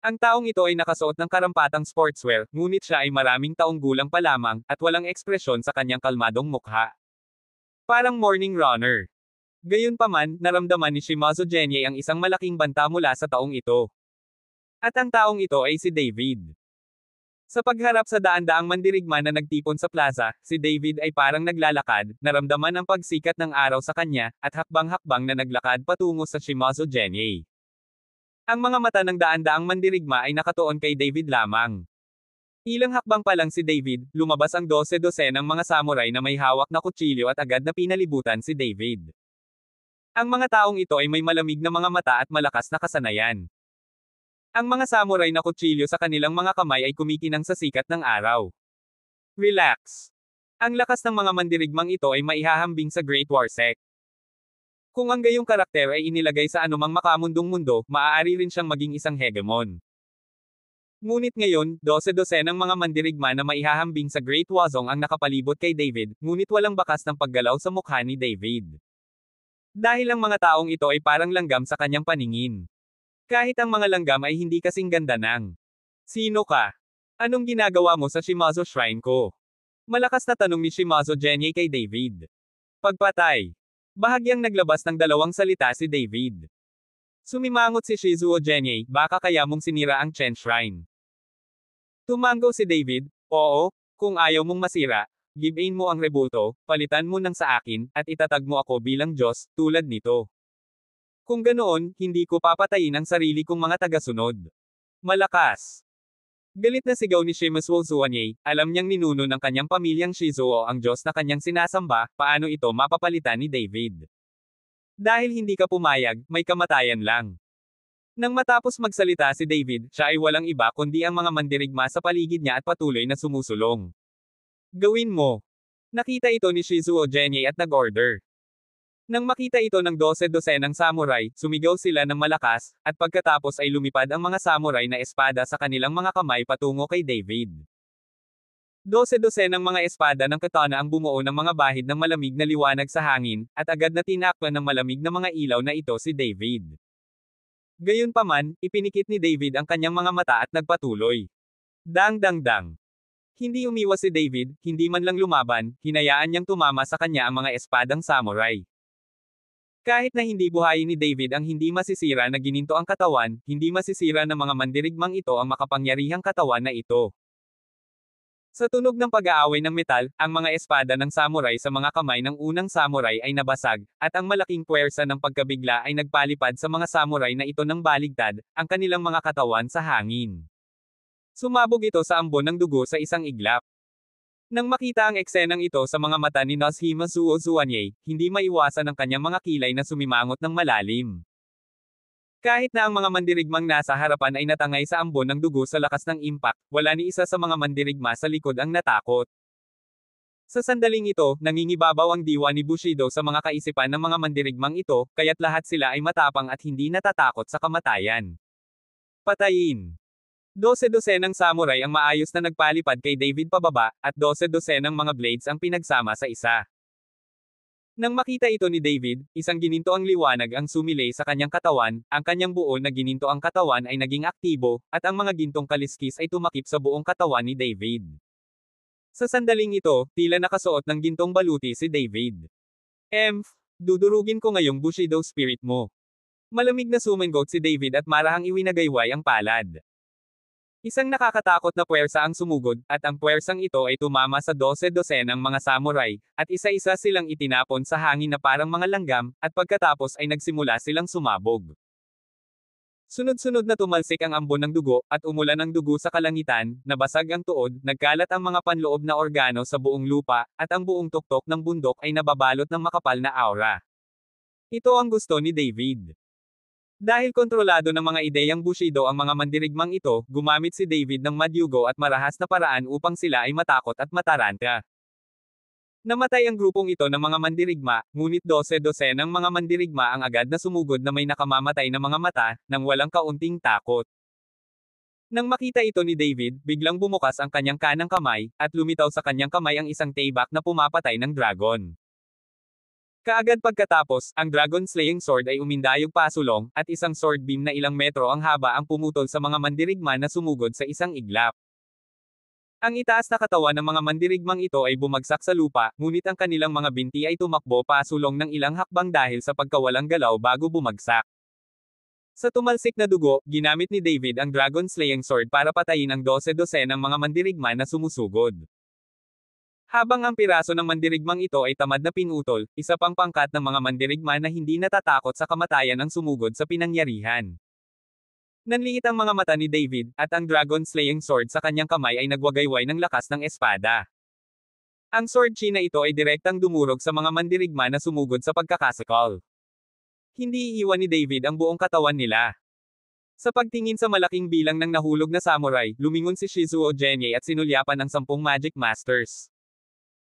Ang taong ito ay nakasuot ng karampatang sportswear, ngunit siya ay maraming taong gulang pa lamang, at walang ekspresyon sa kanyang kalmadong mukha. Parang morning runner. Gayunpaman, naramdaman ni Shimazu Jianye ang isang malaking banta mula sa taong ito. At ang taong ito ay si David. Sa pagharap sa daan-daang mandirigma na nagtipon sa plaza, si David ay parang naglalakad, naramdaman ang pagsikat ng araw sa kanya, at hakbang-hakbang na naglakad patungo sa Shimazu Jianye. Ang mga mata ng daan-daang mandirigma ay nakatuon kay David lamang. Ilang hakbang pa lang si David, lumabas ang 12 ng mga samurai na may hawak na kutsilyo at agad na pinalibutan si David. Ang mga taong ito ay may malamig na mga mata at malakas na kasanayan. Ang mga samurai na kutsilyo sa kanilang mga kamay ay kumikinang sa sikat ng araw. Relax. Ang lakas ng mga mandirigmang ito ay maihahambing sa Great War Sect. Kung ang gayong karakter ay inilagay sa anumang makamundong mundo, maaari rin siyang maging isang hegemon. Ngunit ngayon, 12 ng mga mandirigma na maihahambing sa Great Wazong ang nakapalibot kay David, ngunit walang bakas ng paggalaw sa mukha ni David. Dahil ang mga taong ito ay parang langgam sa kanyang paningin. Kahit ang mga langgam ay hindi kasing ganda ng. Sino ka? Anong ginagawa mo sa Shimazu Shrine ko? Malakas na tanong ni Shimazu Jianye kay David. Pagpatay. Bahagyang naglabas ng 2 salita si David. Sumimangot si Shizuo Jianye, baka kaya mong sinira ang Chen Shrine. Tumango si David, oo, kung ayaw mong masira, givein mo ang rebulto, palitan mo ng sa akin, at itatag mo ako bilang Diyos, tulad nito. Kung ganoon, hindi ko papatayin ang sarili kong mga tagasunod. Malakas. Galit na sigaw ni Shimazu Zuanye, alam niyang ninuno ng kanyang pamilyang Shizuo ang Diyos na kanyang sinasamba, paano ito mapapalitan ni David? Dahil hindi ka pumayag, may kamatayan lang. Nang matapos magsalita si David, siya ay walang iba kundi ang mga mandirigma sa paligid niya at patuloy na sumusulong. Gawin mo. Nakita ito ni Shizuo Genye at nag-order. Nang makita ito ng 12-dosenang samurai, sumigaw sila ng malakas, at pagkatapos ay lumipad ang mga samurai na espada sa kanilang mga kamay patungo kay David. 12-dosenang mga espada ng katana ang bumuo ng mga bahid ng malamig na liwanag sa hangin, at agad na tinakpan ng malamig na mga ilaw na ito si David. Gayunpaman, ipinikit ni David ang kanyang mga mata at nagpatuloy. Dang dang dang. Hindi umiwas si David, hindi man lang lumaban, hinayaan niyang tumama sa kanya ang mga espadang samurai. Kahit na hindi buhayin ni David ang hindi masisira na gininto ang katawan, hindi masisira ng mga mandirigmang ito ang makapangyarihang katawan na ito. Sa tunog ng pag-aaway ng metal, ang mga espada ng samurai sa mga kamay ng unang samurai ay nabasag, at ang malaking puwersa ng pagkabigla ay nagpalipad sa mga samurai na ito ng baligtad, ang kanilang mga katawan sa hangin. Sumabog ito sa ambon ng dugo sa isang iglap. Nang makita ang eksenang ito sa mga mata ni Noshima Zuo Zuanye, hindi maiwasan ang kanyang mga kilay na sumimangot ng malalim. Kahit na ang mga mandirigmang nasa harapan ay natangay sa ambon ng dugo sa lakas ng impact, wala ni isa sa mga mandirigma sa likod ang natakot. Sa sandaling ito, nangingibabaw ang diwa ni Bushido sa mga kaisipan ng mga mandirigmang ito, kaya't lahat sila ay matapang at hindi natatakot sa kamatayan. Patayin. 12-dosenang samurai ang maayos na nagpalipad kay David pababa, at 12-dosenang mga blades ang pinagsama sa isa. Nang makita ito ni David, isang gininto ang liwanag ang sumilay sa kanyang katawan, ang kanyang buo na gininto ang katawan ay naging aktibo, at ang mga gintong kaliskis ay tumakip sa buong katawan ni David. Sa sandaling ito, tila nakasuot ng gintong baluti si David. Dudurugin ko ngayong Bushido spirit mo. Malamig na sumingot si David at marahang iwinagayway ang palad. Isang nakakatakot na puwersa ang sumugod, at ang puwersang ito ay tumama sa 12-dosenang mga samurai, at isa-isa silang itinapon sa hangin na parang mga langgam, at pagkatapos ay nagsimula silang sumabog. Sunod-sunod na tumalsik ang ambon ng dugo, at umulan ang dugo sa kalangitan, nabasag ang tuod, nagkalat ang mga panloob na organo sa buong lupa, at ang buong tuktok ng bundok ay nababalot ng makapal na aura. Ito ang gusto ni David. Dahil kontrolado ng mga ideyang Bushido ang mga mandirigmang ito, gumamit si David ng madyugo at marahas na paraan upang sila ay matakot at mataranta. Namatay ang grupong ito ng mga mandirigma, ngunit 12-dosenang mga mandirigma ang agad na sumugod na may nakamamatay na mga mata, nang walang kaunting takot. Nang makita ito ni David, biglang bumukas ang kanyang kanang kamay, at lumitaw sa kanyang kamay ang isang taybak na pumapatay ng dragon. Kaagad pagkatapos, ang Dragon Slaying Sword ay umindayog pasulong, at isang sword beam na ilang metro ang haba ang pumutol sa mga mandirigma na sumugod sa isang iglap. Ang itaas na katawan ng mga mandirigmang ito ay bumagsak sa lupa, ngunit ang kanilang mga binti ay tumakbo pasulong ng ilang hakbang dahil sa pagkawalang galaw bago bumagsak. Sa tumalsik na dugo, ginamit ni David ang Dragon Slaying Sword para patayin ang 12-dosenang mga mandirigma na sumusugod. Habang ang piraso ng mandirigmang ito ay tamad na pinutol, isa pang pangkat ng mga mandirigma na hindi natatakot sa kamatayan ang sumugod sa pinangyarihan. Nanliit ang mga mata ni David, at ang Dragon Slaying Sword sa kanyang kamay ay nagwagayway ng lakas ng espada. Ang sword chi na ito ay direktang dumurog sa mga mandirigma na sumugod sa pagkakasakal. Hindi iiwan ni David ang buong katawan nila. Sa pagtingin sa malaking bilang ng nahulog na samurai, lumingon si Shizuo Genye at sinulyapan ang 10 Magic Masters.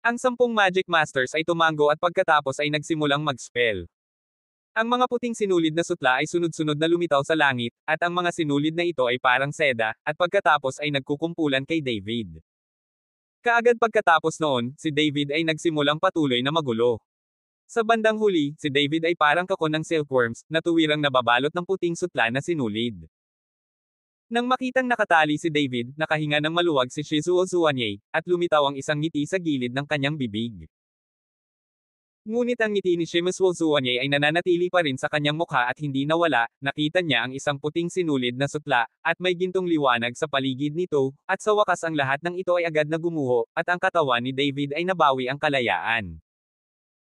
Ang 10 Magic Masters ay tumango at pagkatapos ay nagsimulang mag-spell. Ang mga puting sinulid na sutla ay sunod-sunod na lumitaw sa langit, at ang mga sinulid na ito ay parang seda, at pagkatapos ay nagkukumpulan kay David. Kaagad pagkatapos noon, si David ay nagsimulang patuloy na magulo. Sa bandang huli, si David ay parang kakon ng silkworms, na tuwirang nababalot ng puting sutla na sinulid. Nang makitang nakatali si David, nakahinga ng maluwag si Shizuo Zuanye, at lumitaw ang isang ngiti sa gilid ng kanyang bibig. Ngunit ang ngiti ni Shizuo Zuanye ay nananatili pa rin sa kanyang mukha at hindi nawala, nakita niya ang isang puting sinulid na sutla, at may gintong liwanag sa paligid nito, at sa wakas ang lahat ng ito ay agad na gumuho, at ang katawan ni David ay nabawi ang kalayaan.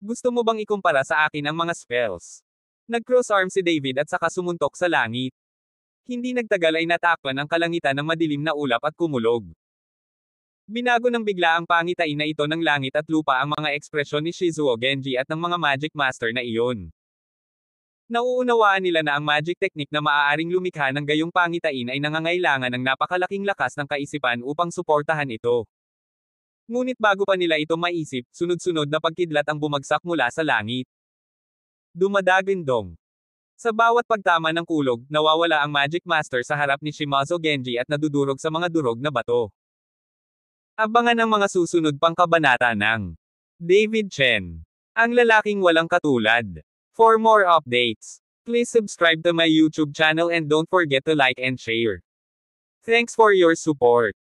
Gusto mo bang ikumpara sa akin ang mga spells? Nag-cross arm si David at saka sumuntok sa langit. Hindi nagtagal ay natakpan ang kalangitan ng madilim na ulap at kumulog. Binago ng bigla ang pangitain na ito ng langit at lupa ang mga ekspresyon ni Shizuo Genji at ng mga Magic Master na iyon. Nauunawaan nila na ang magic technique na maaaring lumikha ng gayong pangitain ay nangangailangan ng napakalaking lakas ng kaisipan upang suportahan ito. Ngunit bago pa nila ito maisip, sunod-sunod na pagkidlat ang bumagsak mula sa langit. Dumadagindong. Sa bawat pagtama ng kulog, nawawala ang Magic Master sa harap ni Shimazo Genji at nadudurog sa mga durog na bato. Abangan ang mga susunod pang kabanata ng David Chen, ang lalaking walang katulad. For more updates, please subscribe to my YouTube channel and don't forget to like and share. Thanks for your support.